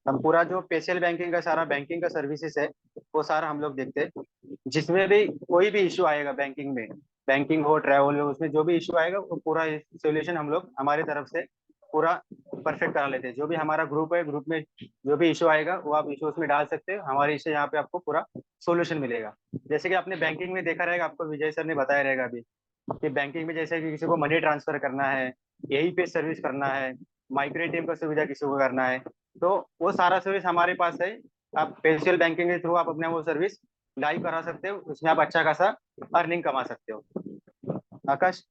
हम पूरा जो पेशल बैंकिंग का सारा बैंकिंग का सर्विसेज है वो सारा हम लोग देखते हैं। जिसमें भी कोई भी इशू आएगा बैंकिंग में, बैंकिंग हो ट्रैवल हो, उसमें जो भी इशू आएगा वो पूरा सोल्यूशन हम लोग हमारी तरफ से पूरा परफेक्ट करा लेते हैं। जो भी हमारा ग्रुप है, ग्रुप में जो भी इशू आएगा वो आप इशू उसमें डाल सकते हो, हमारे इशू यहाँ पे आपको पूरा सोल्यूशन मिलेगा। जैसे कि आपने बैंकिंग में देखा रहेगा, आपको विजय सर ने बताया रहेगा अभी कि बैंकिंग में जैसे कि किसी को मनी ट्रांसफर करना है, यही पे सर्विस करना है, माइक्रो एटीएम का सुविधा किसी को करना है, तो वो सारा सर्विस हमारे पास है। आप पेशल बैंकिंग के थ्रू आप अपने वो सर्विस लाइव करा सकते हो, उसमें आप अच्छा खासा अर्निंग कमा सकते हो। आकाश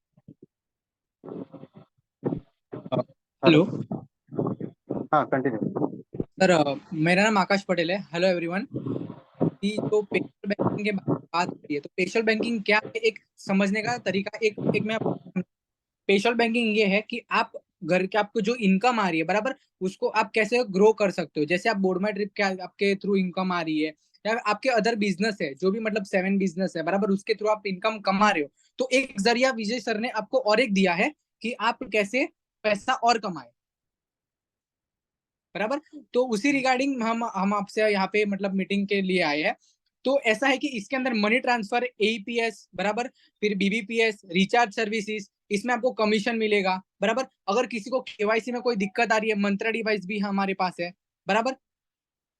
हेलो हाँ कंटिन्यू। सर, मेरा नाम आकाश पटेल है। Hello everyone. कि जो पेशल बैंकिंग के बात करिए है तो पेशल बैंकिंग क्या है, एक समझने का तरीका एक मैं पेशल बैंकिंग ये है कि आप घर के आपको जो इनकम आ रही है बराबर, उसको आप कैसे ग्रो कर सकते हो। जैसे आप बोर्ड माई ट्रिप के आपके थ्रू इनकम आ रही है, या आपके अदर बिजनेस है जो भी मतलब 7 बिजनेस है बराबर, उसके थ्रू आप इनकम कमा रहे हो, तो एक जरिया विजय सर ने आपको और एक दिया है कि आप कैसे पैसा और कमाए बराबर। तो उसी रिगार्डिंग हम आपसे यहाँ पे मतलब मीटिंग के लिए आए हैं। तो ऐसा है कि इसके अंदर मनी ट्रांसफर, एईपीएस बराबर, फिर बीबीपीएस, रिचार्ज सर्विसेज, इसमें आपको कमीशन मिलेगा बराबर। अगर किसी को केवाईसी में कोई दिक्कत आ रही है, मंत्रा डिवाइस भी हमारे पास है बराबर।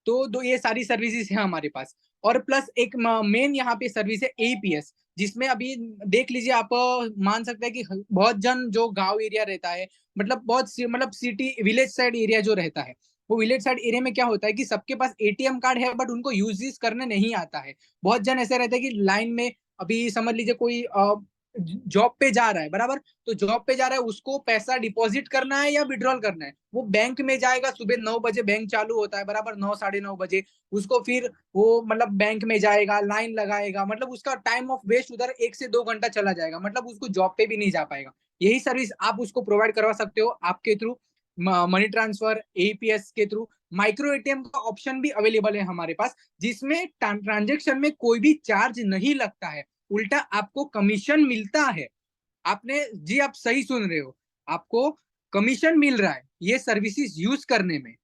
तो दो ये सारी सर्विसेज है हमारे पास। और प्लस एक मेन यहाँ पे सर्विस है एईपीएस, जिसमें अभी देख लीजिए आप, मान सकते हैं कि बहुत जन जो गांव एरिया रहता है, मतलब बहुत मतलब सिटी विलेज साइड एरिया जो रहता है, वो विलेज साइड एरिया में क्या होता है कि सबके पास एटीएम कार्ड है बट उनको यूज करने नहीं आता है। बहुत जन ऐसे रहते हैं कि लाइन में, अभी समझ लीजिए कोई जॉब पे जा रहा है बराबर, तो जॉब पे जा रहा है, उसको पैसा डिपॉजिट करना है या विड्रॉल करना है, वो बैंक में जाएगा, सुबह 9 बजे बैंक चालू होता है बराबर, 9 साढ़े 9 बजे उसको फिर वो मतलब बैंक में जाएगा, लाइन लगाएगा, मतलब उसका टाइम ऑफ वेस्ट उधर 1 से 2 घंटा चला जाएगा, मतलब उसको जॉब पे भी नहीं जा पाएगा। यही सर्विस आप उसको प्रोवाइड करवा सकते हो आपके थ्रू। मनी ट्रांसफर, एईपीएस के थ्रू माइक्रो एटीएम का ऑप्शन भी अवेलेबल है हमारे पास, जिसमें ट्रांजेक्शन में कोई भी चार्ज नहीं लगता है, उल्टा आपको कमीशन मिलता है। आपने जी, आप सही सुन रहे हो, आपको कमीशन मिल रहा है ये सर्विसेज यूज करने में।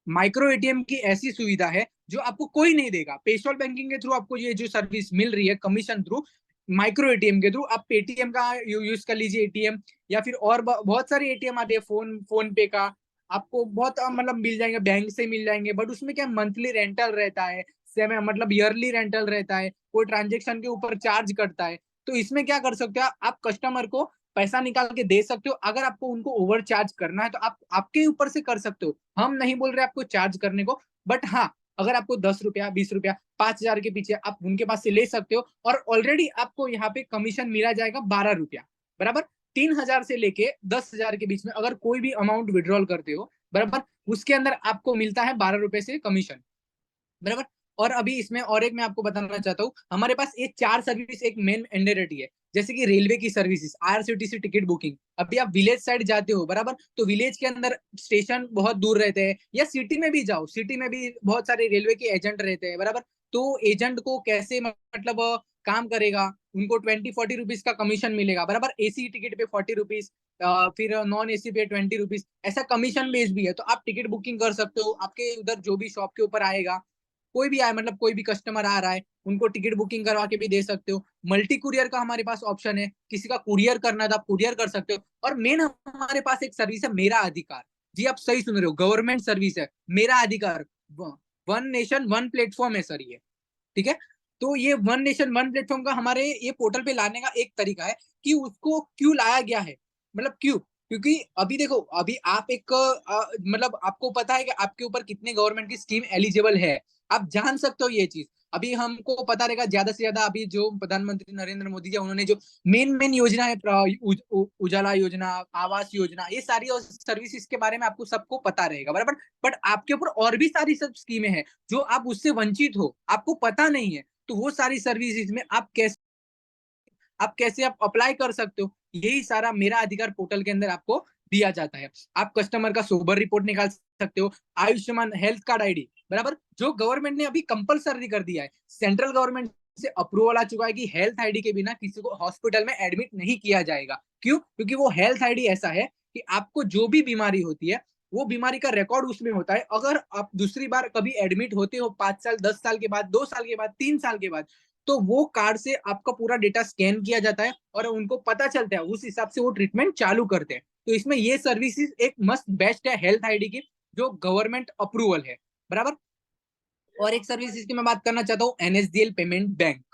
माइक्रो एटीएम की ऐसी सुविधा है जो आपको कोई नहीं देगा। पेशल बैंकिंग के थ्रू आपको ये जो सर्विस मिल रही है कमीशन थ्रू, माइक्रो एटीएम के थ्रू आप पेटीएम का यूज कर लीजिए एटीएम, या फिर और बहुत सारे एटीएम आते हैं, फोन पे का आपको बहुत मतलब मिल जाएंगे, बैंक से मिल जाएंगे, बट उसमें क्या मंथली रेंटल रहता है, मतलब ईयरली रेंटल रहता है, कोई ट्रांजेक्शन के ऊपर चार्ज करता है। तो इसमें क्या कर सकते हो आप कस्टमर को पैसा निकाल के दे सकते हो। अगर आपको उनको ओवर चार्ज करना है तो आप आपके ऊपर से कर सकते हो, हम नहीं बोल रहे आपको चार्ज करने को, बट हाँ अगर आपको 10 रुपया 20 रुपया 5,000 के पीछे आप उनके पास से ले सकते हो, और ऑलरेडी आपको यहाँ पे कमीशन मिला जाएगा 12 रुपया, बराबर। 3,000 से लेके 10,000 के बीच में अगर कोई भी अमाउंट विड्रॉल करते हो, बराबर, उसके अंदर आपको मिलता है 12 रुपए से कमीशन, बराबर। और अभी इसमें और एक मैं आपको बताना चाहता हूँ, हमारे पास ये 4 सर्विस एक मेन एंडेरिटी है, जैसे कि रेलवे की सर्विसेज, आईआरसीटीसी टिकट बुकिंग। अभी आप विलेज साइड जाते हो, बराबर, तो विलेज के अंदर स्टेशन बहुत दूर रहते हैं, या सिटी में भी जाओ, सिटी में भी बहुत सारे रेलवे के एजेंट रहते हैं, बराबर। तो एजेंट को कैसे मतलब काम करेगा, उनको 20-40 रुपीज का कमीशन मिलेगा, बराबर। एसी टिकट पे 40 रुपीज, फिर नॉन एसी पे 20 रुपीज, ऐसा कमीशन बेस भी है। तो आप टिकट बुकिंग कर सकते हो, आपके उधर जो भी शॉप के ऊपर आएगा, कोई भी आए, मतलब कोई भी कस्टमर आ रहा है, उनको टिकट बुकिंग करवा के भी दे सकते हो। मल्टी कुरियर का हमारे पास ऑप्शन है, किसी का कुरियर करना है तो आप कुरियर कर सकते हो। और मेन हमारे पास एक सर्विस है, मेरा अधिकार। जी आप सही सुन रहे हो, गवर्नमेंट सर्विस है मेरा अधिकार। वन नेशन वन प्लेटफॉर्म है सर ये, ठीक है। तो ये वन नेशन वन प्लेटफॉर्म का हमारे ये पोर्टल पे लाने का एक तरीका है कि उसको क्यों लाया गया है, मतलब क्यों, क्योंकि अभी देखो, अभी आप एक मतलब आपको पता है कि आपके ऊपर कितने गवर्नमेंट की स्कीम एलिजिबल है, आप जान सकते हो ये चीज। अभी हमको पता रहेगा ज्यादा से ज्यादा, अभी जो प्रधानमंत्री नरेंद्र मोदी जी उन्होंने जो मेन मेन योजना है, उजाला योजना, आवास योजना, ये सारी सर्विसेज के बारे में आपको सबको पता रहेगा, बराबर। बट आपके ऊपर और भी सारी सब स्कीमें हैं जो आप उससे वंचित हो, आपको पता नहीं है, तो वो सारी सर्विसेज में आप कैसे आप अप्लाई कर सकते हो, यही सारा मेरा अधिकार पोर्टल के अंदर आपको दिया जाता है। आप कस्टमर का सोबर रिपोर्ट निकाल सकते हो, आयुष्मान हेल्थ कार्ड आईडी, बराबर, जो गवर्नमेंट ने अभी कंपलसरी कर दिया है, सेंट्रल गवर्नमेंट से अप्रूवल आ चुका है कि हेल्थ आईडी के बिना किसी को हॉस्पिटल में एडमिट नहीं किया जाएगा। क्यों? क्योंकि वो हेल्थ आईडी ऐसा है कि आपको जो भी बीमारी होती है वो बीमारी का रिकॉर्ड उसमें होता है। अगर आप दूसरी बार कभी एडमिट होते हो 5 साल 10 साल के बाद, 2 साल के बाद, 3 साल के बाद, तो वो कार्ड से आपका पूरा डेटा स्कैन किया जाता है और उनको पता चलता है, उस हिसाब से वो ट्रीटमेंट चालू करते हैं। तो इसमें ये सर्विसेज एक मस्ट बेस्ट है हेल्थ आईडी की, जो गवर्नमेंट अप्रूवल है, बराबर। और एक सर्विस की मैं बात करना चाहता हूँ, एनएसडीएल पेमेंट बैंक।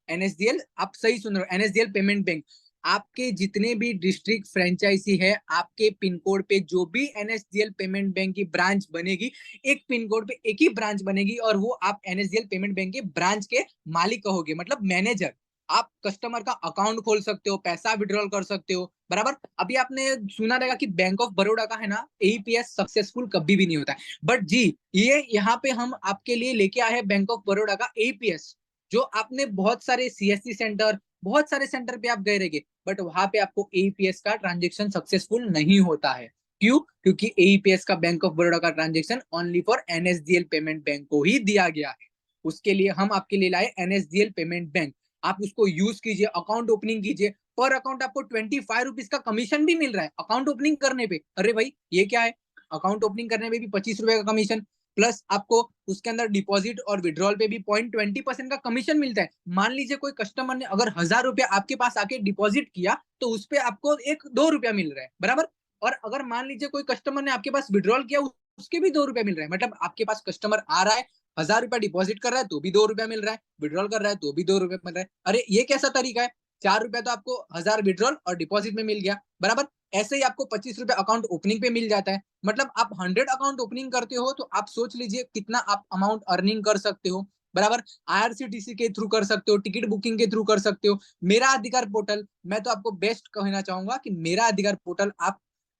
एनएसडीएल, आप सही सुन रहे हो, एनएसडीएल पेमेंट बैंक। आपके जितने भी डिस्ट्रिक्ट फ्रेंचाइजी है, आपके पिन कोड पे जो भी एनएसडीएल पेमेंट बैंक की ब्रांच बनेगी, एक पिन कोड पे एक ही ब्रांच बनेगी, और वो आप एनएसडीएल पेमेंट बैंक के ब्रांच के मालिक कहोगे, मतलब मैनेजर। आप कस्टमर का अकाउंट खोल सकते हो, पैसा विड्रॉल कर सकते हो, बराबर। अभी आपने सुना रहेगा कि बैंक ऑफ बड़ौदा का है ना एईपीएस सक्सेसफुल कभी भी नहीं होता है, बट जी ये यहाँ पे हम आपके लिए लेके आए हैं बैंक ऑफ बड़ौदा का एईपीएस, जो आपने बहुत सारे सीएससी सेंटर, बहुत सारे सेंटर पे आप गए रहेंगे, बट वहां पे आपको एईपीएस का ट्रांजेक्शन सक्सेसफुल नहीं होता है। क्यों? क्योंकि एईपीएस का बैंक ऑफ बड़ौदा का transaction only for NSDL payment bank को ही दिया गया है। उसके लिए हम आपके लिए लाए एनएसडीएल पेमेंट बैंक। आप उसको यूज कीजिए, अकाउंट ओपनिंग कीजिए, पर अकाउंट आपको 25 रुपीज का कमीशन भी मिल रहा है अकाउंट ओपनिंग करने पे। अरे भाई ये क्या है, अकाउंट ओपनिंग करने पे भी 25 रुपए का कमीशन, प्लस आपको उसके अंदर डिपॉजिट और विड्रॉल पे भी 0.20% का कमीशन मिलता है। मान लीजिए कोई कस्टमर ने अगर 1,000 रुपया आपके पास आके डिपॉजिट किया, तो उस पर आपको 1-2 रुपया मिल रहा है, बराबर। और अगर मान लीजिए कोई कस्टमर ने आपके पास विड्रॉल किया, उसके भी 2 रुपया मिल रहा है। मतलब आपके पास कस्टमर आ रहा है, 1,000 रुपया डिपॉजिट कर रहा है तो भी 2 रुपया मिल रहा है, विड्रॉल कर रहा है तो भी 2 रुपया मिल रहा है। अरे ये कैसा तरीका है, 4 रुपया तो आपको 1,000 विड्रॉल और डिपॉजिट में मिल गया, बराबर। ऐसे ही आपको 25 रुपया अकाउंट ओपनिंग पे मिल जाता है। मतलब आप 100 अकाउंट ओपनिंग करते हो तो आप सोच लीजिए कितना आप अमाउंट अर्निंग कर सकते हो, बराबर। आईआरसीटीसी के थ्रू कर सकते हो, टिकट बुकिंग के थ्रू कर सकते हो। मेरा अधिकार पोर्टल, मैं तो आपको बेस्ट कहना चाहूंगा कि मेरा अधिकार पोर्टल आप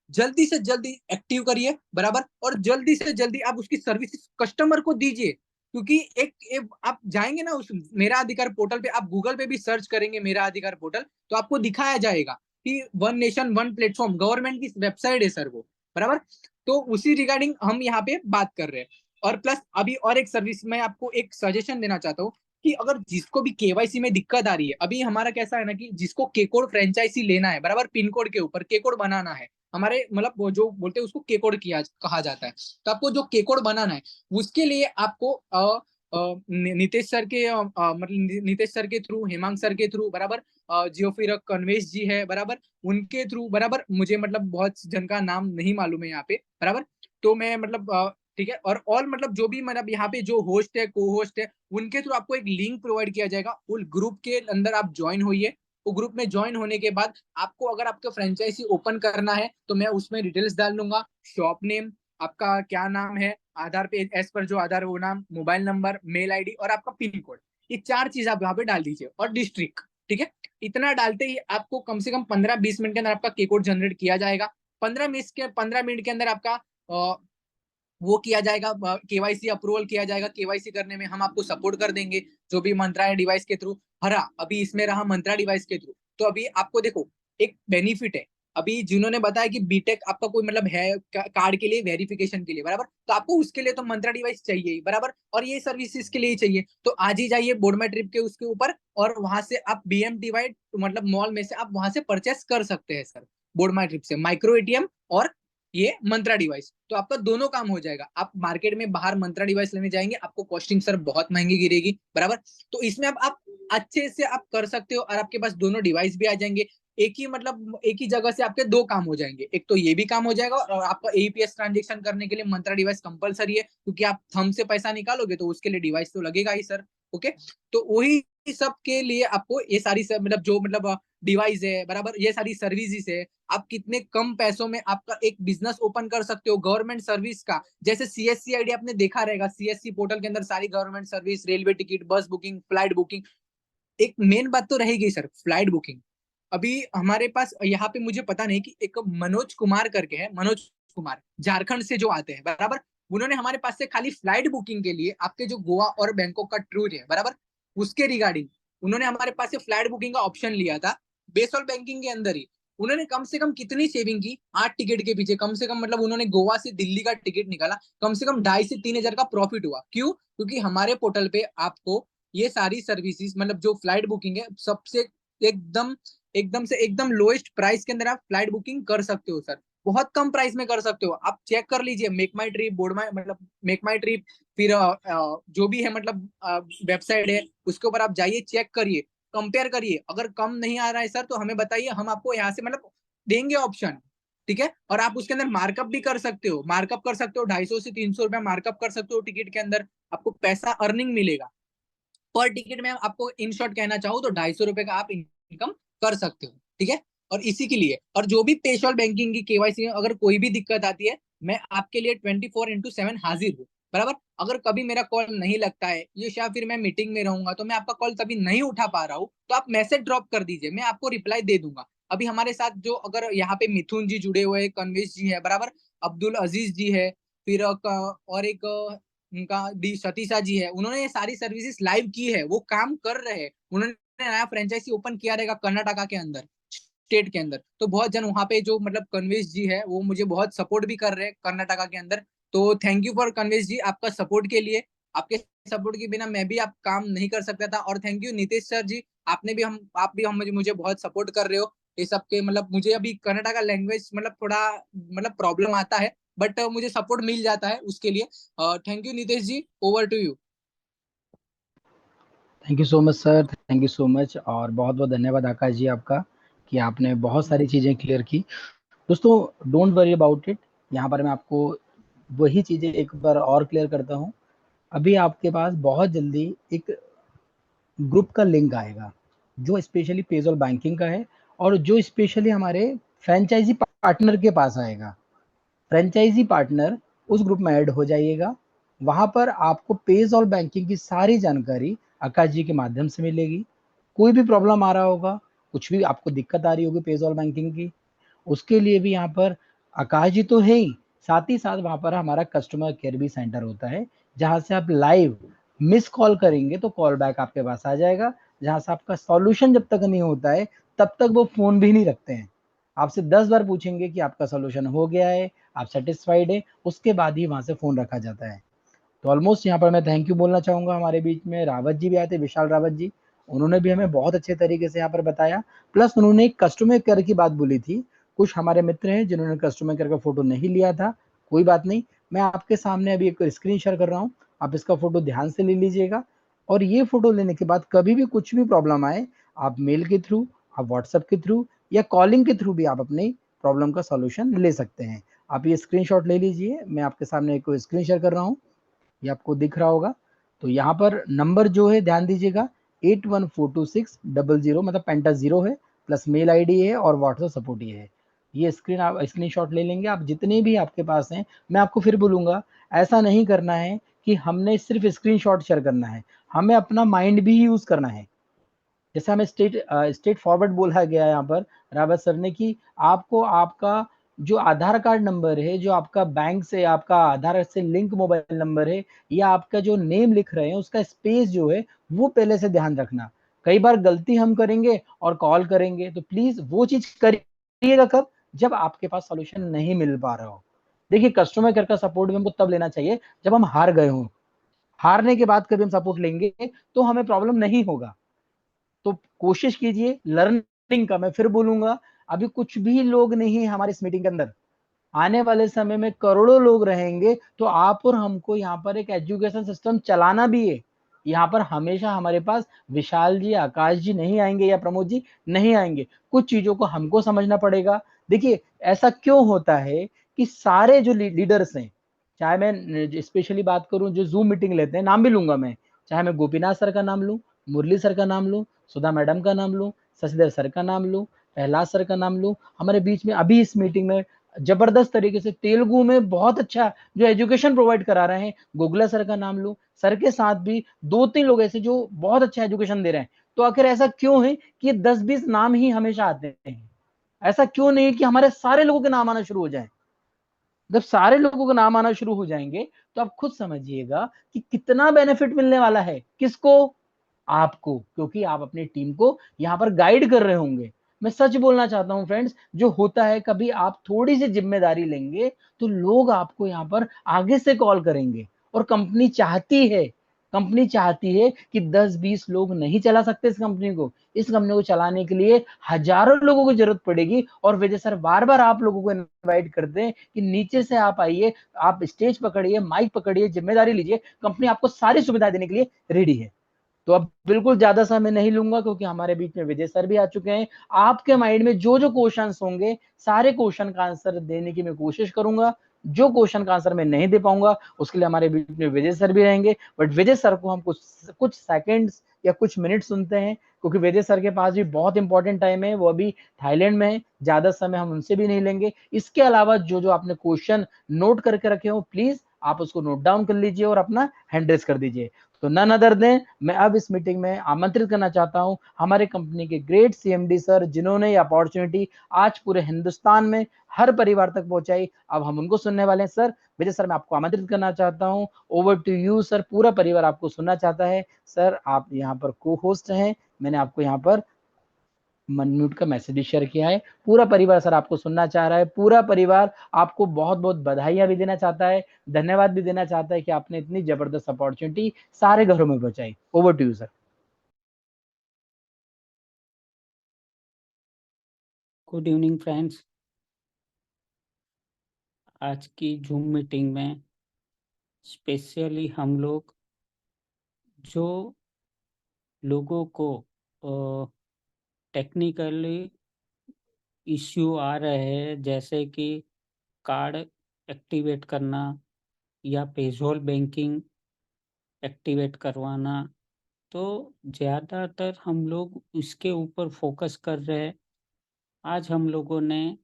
जल्दी से जल्दी एक्टिव करिए, बराबर। और जल्दी से जल्दी आप उसकी सर्विस कस्टमर को दीजिए, क्योंकि एक आप जाएंगे ना उस मेरा अधिकार पोर्टल पे, आप गूगल पे भी सर्च करेंगे मेरा अधिकार पोर्टल, तो आपको दिखाया जाएगा कि one nation one platform government की वेबसाइट है सर वो, बराबर। तो उसी रिगार्डिंग हम यहाँ पे बात कर रहे हैं। और प्लस अभी और एक सर्विस मैं आपको एक सजेशन देना चाहता हूँ कि अगर जिसको भी केवाईसी में दिक्कत आ रही है, अभी हमारा कैसा है ना कि जिसको के कोड फ्रेंचाइजी लेना है, बराबर, पिन कोड के ऊपर के कोड बनाना है, हमारे मतलब वो जो बोलते हैं उसको के कोड किया कहा जाता है। तो आपको जो के कोड बनाना है उसके लिए आपको नीतीश सर के मतलब नीतीश सर के थ्रू, हेमांग सर के थ्रू, बराबर, जो फिर कन्वेश जी है, बराबर, उनके थ्रू, बराबर, मुझे मतलब बहुत जन का नाम नहीं मालूम है यहाँ पे, बराबर। तो मैं मतलब ठीक है, और ऑल मतलब जो भी मतलब यहाँ पे जो होस्ट है, को होस्ट है, उनके थ्रू आपको एक लिंक प्रोवाइड किया जाएगा। उस ग्रुप के अंदर आप ज्वाइन होइए। वो ग्रुप में ज्वाइन होने के बाद आपको अगर आपका फ्रेंचाइजी ओपन करना है तो मैं उसमें डिटेल्स डाल दूंगा, शॉप नेम, आपका क्या नाम है, आधार पे एज पर जो आधार वो नाम, मोबाइल नंबर, मेल आईडी और आपका पिन कोड, ये 4 चीज आप यहाँ पे डाल दीजिए, और डिस्ट्रिक्ट, ठीक है। इतना डालते ही आपको कम से कम 15-20 मिनट के अंदर आपका के कोड जनरेट किया जाएगा। 15 मिनट के अंदर आपका वो किया जाएगा, केवाईसी अप्रूवल किया जाएगा। केवाईसी करने में हम आपको सपोर्ट कर देंगे, जो भी मंत्रा डिवाइस के थ्रू भरा, अभी इसमें रहा मंत्रा डिवाइस के थ्रू। तो अभी आपको देखो एक बेनिफिट है, अभी जिन्होंने बताया कि बीटेक आपका कोई मतलब है कार्ड के लिए वेरिफिकेशन के लिए, बराबर, तो आपको उसके लिए तो मंत्रा डिवाइस चाहिए ही, बराबर, और ये सर्विसेज के लिए ही चाहिए। तो आज ही जाइए बोडमा ट्रिप के उसके ऊपर, और वहां से आप BMTY मतलब मॉल में से आप वहां से परचेस कर सकते हैं सर, बोडमा ट्रिप से माइक्रो ATM और ये मंत्रा डिवाइस। तो आपका दोनों काम हो जाएगा। आप मार्केट में बाहर मंत्रा डिवाइस लेने जाएंगे, आपको कॉस्टिंग सर बहुत महंगी गिरेगी, बराबर। तो इसमें आप अच्छे से आप कर सकते हो, और आपके पास दोनों डिवाइस भी आ जाएंगे। एक ही मतलब एक ही जगह से आपके 2 काम हो जाएंगे, एक तो ये भी काम हो जाएगा, और आपका APS ट्रांजेक्शन करने के लिए मंत्रा डिवाइस कंपलसरी है, क्योंकि आप थंब से पैसा निकालोगे तो उसके लिए डिवाइस तो लगेगा ही सर। ओके, तो वही सब के लिए आपको ये सारी मतलब जो मतलब डिवाइस है, बराबर, ये सारी सर्विसेज है। आप कितने कम पैसों में आपका एक बिजनेस ओपन कर सकते हो गवर्नमेंट सर्विस का। जैसे CSC ID आपने देखा रहेगा, CSC पोर्टल के अंदर सारी गवर्नमेंट सर्विस, रेलवे टिकट, बस बुकिंग, फ्लाइट बुकिंग। एक मेन बात तो रहेगी सर, फ्लाइट बुकिंग। अभी हमारे पास यहाँ पे मुझे पता नहीं कि एक मनोज कुमार करके है, मनोज कुमार झारखंड से जो आते हैं, बराबर, उन्होंने हमारे पास से खाली फ्लाइट बुकिंग के लिए आपके जो गोवा और बैंकॉक का टूर है, बराबर, उसके रिगार्डिंग उन्होंने हमारे पास से फ्लाइट बुकिंग का ऑप्शन लिया था बेसॉल बैंकिंग के अंदर ही। उन्होंने कम से कम कितनी सेविंग की, 8 टिकट के पीछे कम से कम मतलब उन्होंने गोवा से दिल्ली का टिकट निकाला, कम से कम 2.5 से 3 हजार का प्रॉफिट हुआ। क्यों? क्योंकि हमारे पोर्टल पे आपको ये सारी सर्विसेज मतलब जो फ्लाइट बुकिंग है सबसे एकदम एकदम से एकदम लोएस्ट प्राइस के अंदर आप फ्लाइट बुकिंग कर सकते हो सर, बहुत कम प्राइस में कर सकते हो। आप चेक कर लीजिए, मेक माई ट्रिप, बोर्ड माई मतलब मेक माई ट्रिप, फिर जो भी है मतलब वेबसाइट है उसके ऊपर आप जाइए, चेक करिए, कंपेयर करिए। अगर कम नहीं आ रहा है सर तो हमें बताइए, हम आपको यहाँ से मतलब देंगे ऑप्शन, ठीक है। और आप उसके अंदर मार्कअप भी कर सकते हो, मार्कअप कर सकते हो 250 से 300 रुपया मार्कअप कर सकते हो टिकट के अंदर, आपको पैसा अर्निंग मिलेगा पर टिकट में। आपको इन शॉर्ट कहना चाहूँ तो 250 रुपए का आप इनकम कर सकते हो, ठीक है। और इसी के लिए, और जो भी पेशॉल बैंकिंग की केवाईसी में अगर कोई भी दिक्कत आती है, मैं आपके लिए 24/7 हाजिर हूँ, बराबर। अगर कभी मेरा कॉल नहीं लगता है, ये शायद फिर मैं मीटिंग में रहूंगा तो मैं आपका कॉल तभी नहीं उठा पा रहा हूँ, तो आप मैसेज ड्रॉप कर दीजिए, मैं आपको रिप्लाई दे दूंगा। अभी हमारे साथ जो अगर यहाँ पे मिथुन जी जुड़े हुए हैं, कन्वेश जी है, बराबर, अब्दुल अजीज जी है, फिर और एक उनका डी सतीशा जी है, उन्होंने ये सारी सर्विसेज लाइव की है, वो काम कर रहे हैं। उन्होंने नया फ्रेंचाइजी ओपन किया रहेगा कर्नाटका के अंदर, स्टेट के अंदर। तो बहुत जन वहां पे जो मतलब कन्वेश जी है वो मुझे बहुत सपोर्ट भी कर रहे हैं कर्नाटका के अंदर। तो थैंक यू फॉर कन्वेश जी, आपका सपोर्ट के लिए। आपके सपोर्ट के बिना मैं भी आप काम नहीं कर सकता था। और थैंक यू नीतीश सर जी, आपने भी हम मुझे बहुत सपोर्ट कर रहे हो ये सब के। मतलब मुझे अभी कर्नाटका लैंग्वेज मतलब थोड़ा मतलब प्रॉब्लम आता है, बट मुझे सपोर्ट मिल जाता है उसके लिए। Thank you Nitish ji, over to you. Thank you so much sir, thank you so much, और बहुत बहुत धन्यवाद आकाश जी आपका कि आपने बहुत सारी चीज़ें क्लियर की। दोस्तों डोंट वरी अबाउट इट, यहाँ पर मैं आपको वही चीज़ें एक बार और क्लियर करता हूँ। अभी आपके पास बहुत जल्दी एक ग्रुप का लिंक आएगा जो स्पेशली पेजॉल बैंकिंग का है, और जो स्पेशली हमारे फ्रेंचाइजी पार्टनर के पास आएगा। फ्रेंचाइजी पार्टनर उस ग्रुप में ऐड हो जाइएगा। वहां पर आपको पेजॉल बैंकिंग की सारी जानकारी आकाश जी के माध्यम से मिलेगी। कोई भी प्रॉब्लम आ रहा होगा, कुछ भी आपको दिक्कत आ रही होगी पेजॉल बैंकिंग की, उसके लिए भी यहाँ पर आकाश जी तो है ही, साथ ही साथ वहाँ पर हमारा कस्टमर केयर भी सेंटर होता है, जहाँ से आप लाइव मिस कॉल करेंगे तो कॉल बैक आपके पास आ जाएगा, जहाँ से आपका सॉल्यूशन जब तक नहीं होता है तब तक वो फोन भी नहीं रखते हैं। आपसे 10 बार पूछेंगे कि आपका सॉल्यूशन हो गया है, आप सेटिस्फाइड है, उसके बाद ही वहाँ से फ़ोन रखा जाता है। तो ऑलमोस्ट यहाँ पर मैं थैंक यू बोलना चाहूँगा, हमारे बीच में रावत जी भी आए थे, विशाल रावत जी। उन्होंने भी हमें बहुत अच्छे तरीके से यहाँ पर बताया, प्लस उन्होंने एक कस्टमर केयर की बात बोली थी। कुछ हमारे मित्र हैं जिन्होंने कस्टमर केयर का फ़ोटो नहीं लिया था, कोई बात नहीं, मैं आपके सामने अभी एक स्क्रीन शेयर कर रहा हूँ, आप इसका फ़ोटो ध्यान से ले लीजिएगा और ये फ़ोटो लेने के बाद कभी भी कुछ भी प्रॉब्लम आए, आप मेल के थ्रू, आप व्हाट्सएप के थ्रू या कॉलिंग के थ्रू भी आप अपनी प्रॉब्लम का सॉल्यूशन ले सकते हैं। आप ये स्क्रीनशॉट ले लीजिए, मैं आपके सामने एक स्क्रीन शेयर कर रहा हूँ, ये आपको दिख रहा होगा। तो यहाँ पर नंबर जो है ध्यान दीजिएगा 81426000 मतलब पेंटा 0 है, प्लस मेल आईडी है और व्हाट्सएप सपोर्ट ये है। ये आप स्क्रीनशॉट ले लेंगे, आप जितने भी आपके पास हैं। मैं आपको फिर बोलूँगा, ऐसा नहीं करना है कि हमने सिर्फ स्क्रीनशॉट शेयर करना है, हमें अपना माइंड भी यूज़ करना है। जैसे हमें स्ट्रेट फॉरवर्ड बोला गया है यहाँ पर रावत सर ने कि आपको आपका जो आधार कार्ड नंबर है, जो आपका बैंक से आपका आधार से लिंक मोबाइल नंबर है या आपका जो नेम लिख रहे हैं उसका स्पेस जो है वो पहले से ध्यान रखना। कई बार गलती हम करेंगे और कॉल करेंगे, तो प्लीज वो चीज करिएगा कब, जब आपके पास सॉल्यूशन नहीं मिल पा रहा हो। देखिए कस्टमर केयर का सपोर्ट भी हमको तब लेना चाहिए जब हम हार गए हों। हारने के बाद कभी हम सपोर्ट लेंगे तो हमें प्रॉब्लम नहीं होगा। तो कोशिश कीजिए लर्निंग का, मैं फिर बोलूंगा, अभी कुछ भी लोग नहीं है हमारे इस मीटिंग के अंदर, आने वाले समय में करोड़ों लोग रहेंगे, तो आप और हमको यहाँ पर एक एजुकेशन सिस्टम चलाना भी है। यहाँ पर हमेशा हमारे पास विशाल जी, आकाश जी नहीं आएंगे या प्रमोद जी नहीं आएंगे, कुछ चीजों को हमको समझना पड़ेगा। देखिए ऐसा क्यों होता है कि सारे जो लीडर्स हैं, चाहे मैं स्पेशली बात करूं जो जूम मीटिंग लेते हैं, नाम भी लूंगा मैं, चाहे मैं गोपीनाथ सर का नाम लूं, मुरली सर का नाम लूं, सुधा मैडम का नाम लूं, शशिधर सर का नाम लूं, प्रहलाद सर का नाम लूं, हमारे बीच में अभी इस मीटिंग में जबरदस्त तरीके से तेलुगु में बहुत अच्छा जो एजुकेशन प्रोवाइड करा रहे हैं, गुगला सर का नाम लो, सर के साथ भी 2-3 लोग ऐसे जो बहुत अच्छा एजुकेशन दे रहे हैं। तो आखिर ऐसा क्यों है कि 10-20 नाम ही हमेशा आते हैं? ऐसा क्यों नहीं है कि हमारे सारे लोगों के नाम आना शुरू हो जाए? जब सारे लोगों के नाम आना शुरू हो जाएंगे तो आप खुद समझिएगा कि कितना बेनिफिट मिलने वाला है। किसको? आपको, क्योंकि आप अपनी टीम को यहाँ पर गाइड कर रहे होंगे। मैं सच बोलना चाहता हूँ फ्रेंड्स, जो होता है कभी आप थोड़ी सी जिम्मेदारी लेंगे तो लोग आपको यहाँ पर आगे से कॉल करेंगे। और कंपनी चाहती है कि 10-20 लोग नहीं चला सकते इस कंपनी को चलाने के लिए हजारों लोगों की जरूरत पड़ेगी। और वजह सर बार बार आप लोगों को इनवाइट करते हैं कि नीचे से आप आइए, आप स्टेज पकड़िए, माइक पकड़िए, जिम्मेदारी लीजिए, कंपनी आपको सारी सुविधा देने के लिए रेडी है। तो अब बिल्कुल ज्यादा समय नहीं लूंगा क्योंकि हमारे बीच में विजय सर भी आ चुके हैं। आपके माइंड में जो जो क्वेश्चंस होंगे सारे क्वेश्चन का आंसर देने की मैं कोशिश करूंगा। जो क्वेश्चन का आंसर मैं नहीं दे पाऊंगा उसके लिए हमारे बीच में विजय सर भी रहेंगे। बट विजय सर को हम कुछ सेकंड्स या कुछ मिनट सुनते हैं, क्योंकि विजय सर के पास भी बहुत इंपॉर्टेंट टाइम है, वो अभी थाईलैंड में है, ज्यादा समय हम उनसे भी नहीं लेंगे। इसके अलावा जो जो आपने क्वेश्चन नोट करके रखे हो प्लीज आप उसको नोट डाउन कर लीजिए और अपना हैंड रेस कर दीजिए। तो नन अदर देन मैं अब इस मीटिंग में आमंत्रित करना चाहता हूं हमारे कंपनी के ग्रेट सीएमडी सर, जिन्होंने ये अपॉर्चुनिटी आज पूरे हिंदुस्तान में हर परिवार तक पहुंचाई। अब हम उनको सुनने वाले हैं। सर विजय सर, मैं आपको आमंत्रित करना चाहता हूं। ओवर टू यू सर, पूरा परिवार आपको सुनना चाहता है। सर आप यहाँ पर को होस्ट हैं, मैंने आपको यहाँ पर मनम्यूट का मैसेज भी शेयर किया है। पूरा परिवार सर आपको सुनना चाह रहा है, पूरा परिवार आपको बहुत बहुत बधाइयां भी देना चाहता है, धन्यवाद भी देना चाहता है कि आपने इतनी जबरदस्त अपॉर्चुनिटी सारे घरों में पहुंचाई। Over to you sir. Good evening friends. आज की जूम मीटिंग में स्पेशली हम लोग जो लोगों को टेक्निकली इश्यू आ रहे हैं, जैसे कि कार्ड एक्टिवेट करना या पेजोल बैंकिंग एक्टिवेट करवाना, तो ज़्यादातर हम लोग इसके ऊपर फोकस कर रहे हैं। आज हम लोगों ने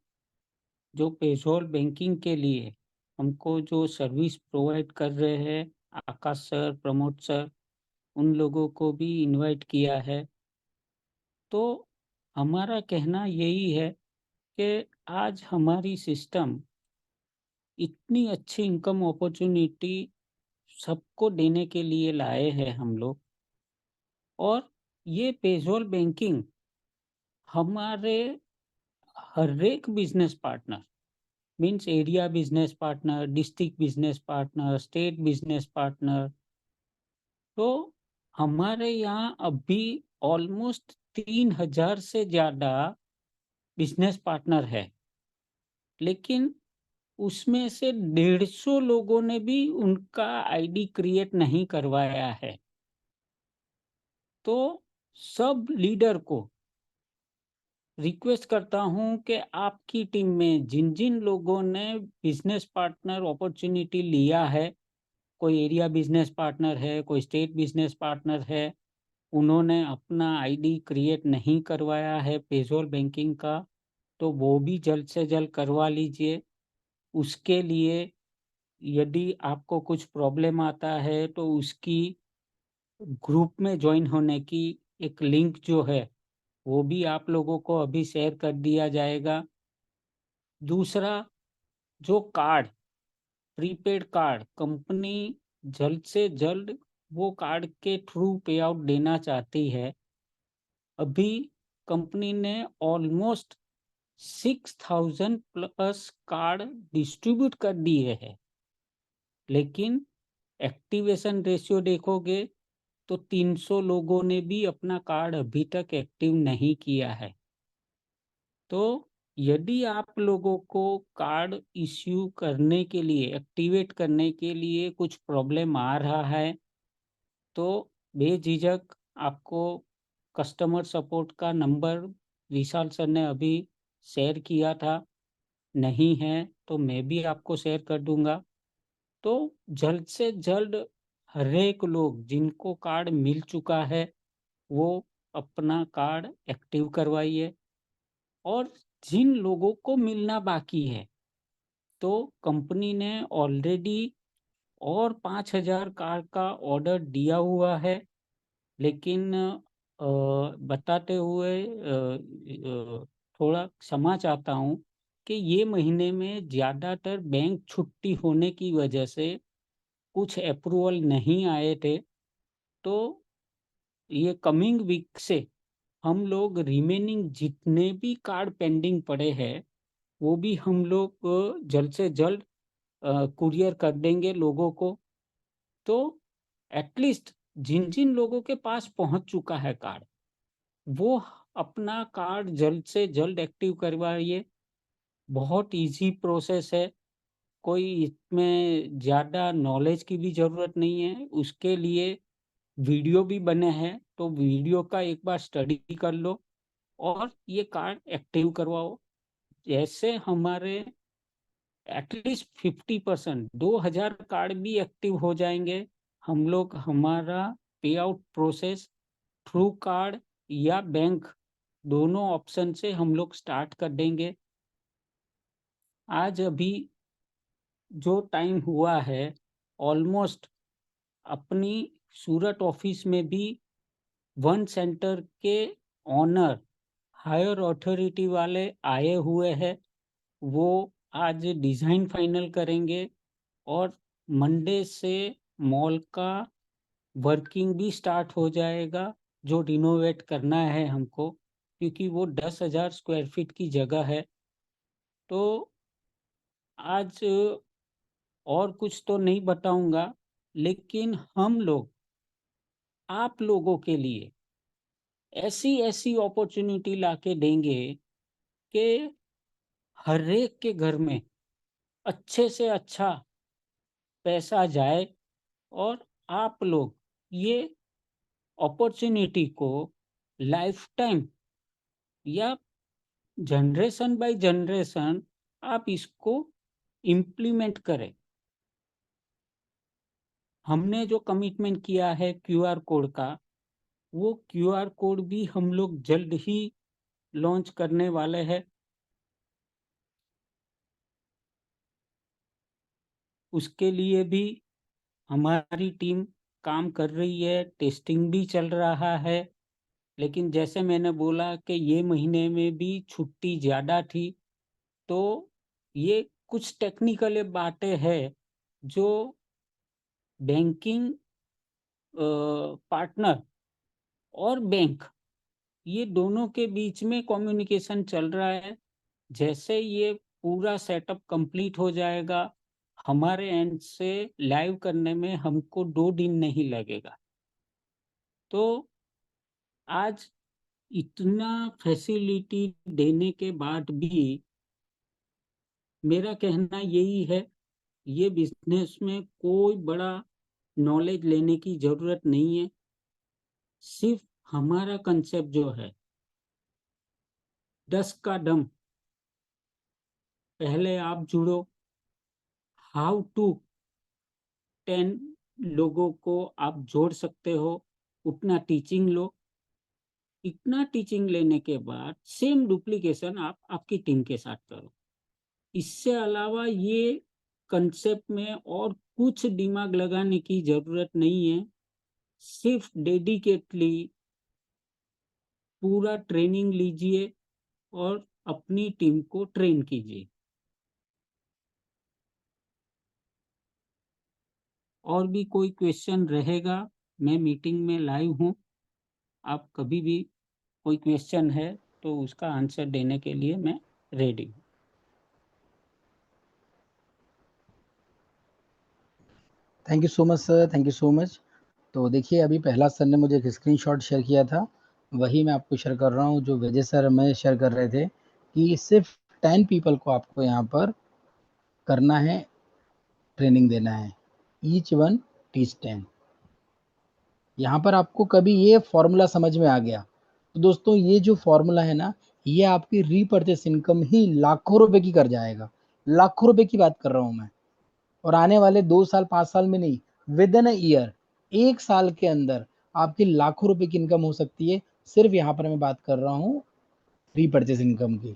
जो पेजोल बैंकिंग के लिए हमको जो सर्विस प्रोवाइड कर रहे हैं, आकाश सर, प्रमोद सर, उन लोगों को भी इनवाइट किया है। तो हमारा कहना यही है कि आज हमारी सिस्टम इतनी अच्छी इनकम अपॉर्चुनिटी सबको देने के लिए लाए हैं हम लोग, और ये पेजोल बैंकिंग हमारे हर एक business partner means area business partner, district business partner, estate business partner, तो हमारे यहाँ अभी ऑलमोस्ट 3000 से ज्यादा बिजनेस पार्टनर है, लेकिन उसमें से 150 लोगों ने भी उनका आईडी क्रिएट नहीं करवाया है। तो सब लीडर को रिक्वेस्ट करता हूं कि आपकी टीम में जिन जिन लोगों ने बिजनेस पार्टनर अपॉर्चुनिटी लिया है, कोई एरिया बिजनेस पार्टनर है, कोई स्टेट बिजनेस पार्टनर है, उन्होंने अपना आईडी क्रिएट नहीं करवाया है पेजोल बैंकिंग का, तो वो भी जल्द से जल्द करवा लीजिए। उसके लिए यदि आपको कुछ प्रॉब्लम आता है तो उसकी ग्रुप में ज्वाइन होने की एक लिंक जो है वो भी आप लोगों को अभी शेयर कर दिया जाएगा। दूसरा, जो कार्ड, प्रीपेड कार्ड कंपनी जल्द से जल्द वो कार्ड के थ्रू पे आउट देना चाहती है। अभी कंपनी ने ऑलमोस्ट 6000 प्लस कार्ड डिस्ट्रीब्यूट कर दिए हैं, लेकिन एक्टिवेशन रेशियो देखोगे तो 300 लोगों ने भी अपना कार्ड अभी तक एक्टिव नहीं किया है। तो यदि आप लोगों को कार्ड इश्यू करने के लिए, एक्टिवेट करने के लिए कुछ प्रॉब्लम आ रहा है, तो बेझिझक आपको कस्टमर सपोर्ट का नंबर विशाल सर ने अभी शेयर किया था, नहीं है तो मैं भी आपको शेयर कर दूंगा। तो जल्द से जल्द हर एक लोग जिनको कार्ड मिल चुका है वो अपना कार्ड एक्टिव करवाइए, और जिन लोगों को मिलना बाकी है तो कंपनी ने ऑलरेडी और 5000 कार्ड का ऑर्डर दिया हुआ है, लेकिन बताते हुए थोड़ा क्षमा चाहता हूँ कि ये महीने में ज़्यादातर बैंक छुट्टी होने की वजह से कुछ अप्रूवल नहीं आए थे। तो ये कमिंग वीक से हम लोग रिमेनिंग जितने भी कार्ड पेंडिंग पड़े हैं वो भी हम लोग जल्द से जल्द कुरियर कर देंगे लोगों को। तो एटलीस्ट जिन जिन लोगों के पास पहुंच चुका है कार्ड, वो अपना कार्ड जल्द से जल्द एक्टिव करवाइए। बहुत इजी प्रोसेस है, कोई इसमें ज़्यादा नॉलेज की भी ज़रूरत नहीं है। उसके लिए वीडियो भी बने हैं, तो वीडियो का एक बार स्टडी कर लो और ये कार्ड एक्टिव करवाओ। जैसे हमारे एटलीस्ट 50%, 2000 कार्ड भी एक्टिव हो जाएंगे, हम लोग हमारा पे आउट प्रोसेस थ्रू कार्ड या बैंक दोनों ऑप्शन से हम लोग स्टार्ट कर देंगे। आज अभी जो टाइम हुआ है, ऑलमोस्ट अपनी सूरत ऑफिस में भी वन सेंटर के ऑनर, हायर अथॉरिटी वाले आए हुए हैं। वो आज डिज़ाइन फाइनल करेंगे और मंडे से मॉल का वर्किंग भी स्टार्ट हो जाएगा, जो रिनोवेट करना है हमको, क्योंकि वो 10,000 स्क्वायर फीट की जगह है। तो आज और कुछ तो नहीं बताऊंगा, लेकिन हम लोग आप लोगों के लिए ऐसी ऐसी अपॉर्चुनिटी लाके देंगे कि हर एक के घर में अच्छे से अच्छा पैसा जाए, और आप लोग ये अपॉर्चुनिटी को लाइफ टाइम या जनरेशन बाय जनरेशन आप इसको इम्प्लीमेंट करें। हमने जो कमिटमेंट किया है क्यूआर कोड का, वो क्यूआर कोड भी हम लोग जल्द ही लॉन्च करने वाले हैं। उसके लिए भी हमारी टीम काम कर रही है, टेस्टिंग भी चल रहा है। लेकिन जैसे मैंने बोला कि ये महीने में भी छुट्टी ज़्यादा थी, तो ये कुछ टेक्निकल बातें हैं जो बैंकिंग पार्टनर और बैंक, ये दोनों के बीच में कम्युनिकेशन चल रहा है। जैसे ये पूरा सेटअप कंप्लीट हो जाएगा, हमारे एंड से लाइव करने में हमको 2 दिन नहीं लगेगा। तो आज इतना फैसिलिटी देने के बाद भी मेरा कहना यही है, ये बिजनेस में कोई बड़ा नॉलेज लेने की जरूरत नहीं है। सिर्फ हमारा कंसेप्ट जो है 10 का दम, पहले आप जुड़ो, हाउ टू 10 लोगों को आप जोड़ सकते हो, उतना टीचिंग लो। इतना टीचिंग लेने के बाद सेम डुप्लीकेशन आप आपकी टीम के साथ करो। इससे अलावा ये कंसेप्ट में और कुछ दिमाग लगाने की जरूरत नहीं है। सिर्फ डेडिकेटली पूरा ट्रेनिंग लीजिए और अपनी टीम को ट्रेन कीजिए। और भी कोई क्वेश्चन रहेगा, मैं मीटिंग में लाइव हूँ, आप कभी भी कोई क्वेश्चन है तो उसका आंसर देने के लिए मैं रेडी हूँ। Thank you so much sir, thank you so much. तो देखिए अभी पहला सर ने मुझे एक स्क्रीनशॉट शेयर किया था, वही मैं आपको शेयर कर रहा हूँ, जो विजय सर हमें शेयर कर रहे थे कि सिर्फ 10 पीपल को आपको यहाँ पर करना है, ट्रेनिंग देना है, ईच वन टीच 10। यहाँ पर आपको कभी ये फॉर्मूला समझ में आ गया तो दोस्तों ये जो फॉर्मूला है ना, ये आपकी रीपर्चेस इनकम ही लाखों रुपए की कर जाएगा। लाखों रुपए की बात कर रहा हूँ मैं, और आने वाले 2 साल 5 साल में नहीं, विद इन अ ईयर, 1 साल के अंदर आपकी लाखों रुपए की इनकम हो सकती है। सिर्फ यहाँ पर मैं बात कर रहा हूँ रीपर्चेस इनकम की।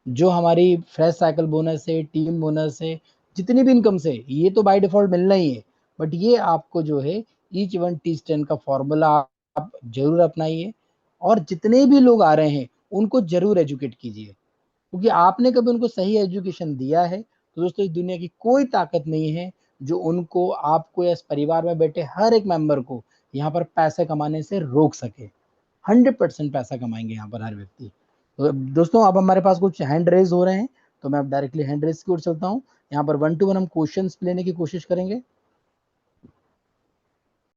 जो हमारी फ्रेश साइकिल बोनस है, टीम बोनस है, जितनी भी इनकम से, ये तो बाय डिफॉल्ट मिलना ही है, बट ये आपको जो है ईच वन टीच 10 का फॉर्मूला आप जरूर अपनाइए, और जितने भी लोग आ रहे हैं उनको जरूर एजुकेट कीजिए, क्योंकि आपने कभी उनको सही एजुकेशन दिया है तो दोस्तों इस दुनिया की कोई ताकत नहीं है जो उनको, आपको या इस परिवार में बैठे हर एक मेंबर को यहाँ पर पैसे कमाने से रोक सके। 100% पैसा कमाएंगे यहाँ पर हर व्यक्ति। तो दोस्तों अब हमारे पास कुछ हैंड रेज हो रहे हैं, तो मैं अब डायरेक्टली हैंड रेज की ओर चलता हूँ। यहाँ पर 1 to 1 हम क्वेश्चंस लेने की कोशिश करेंगे।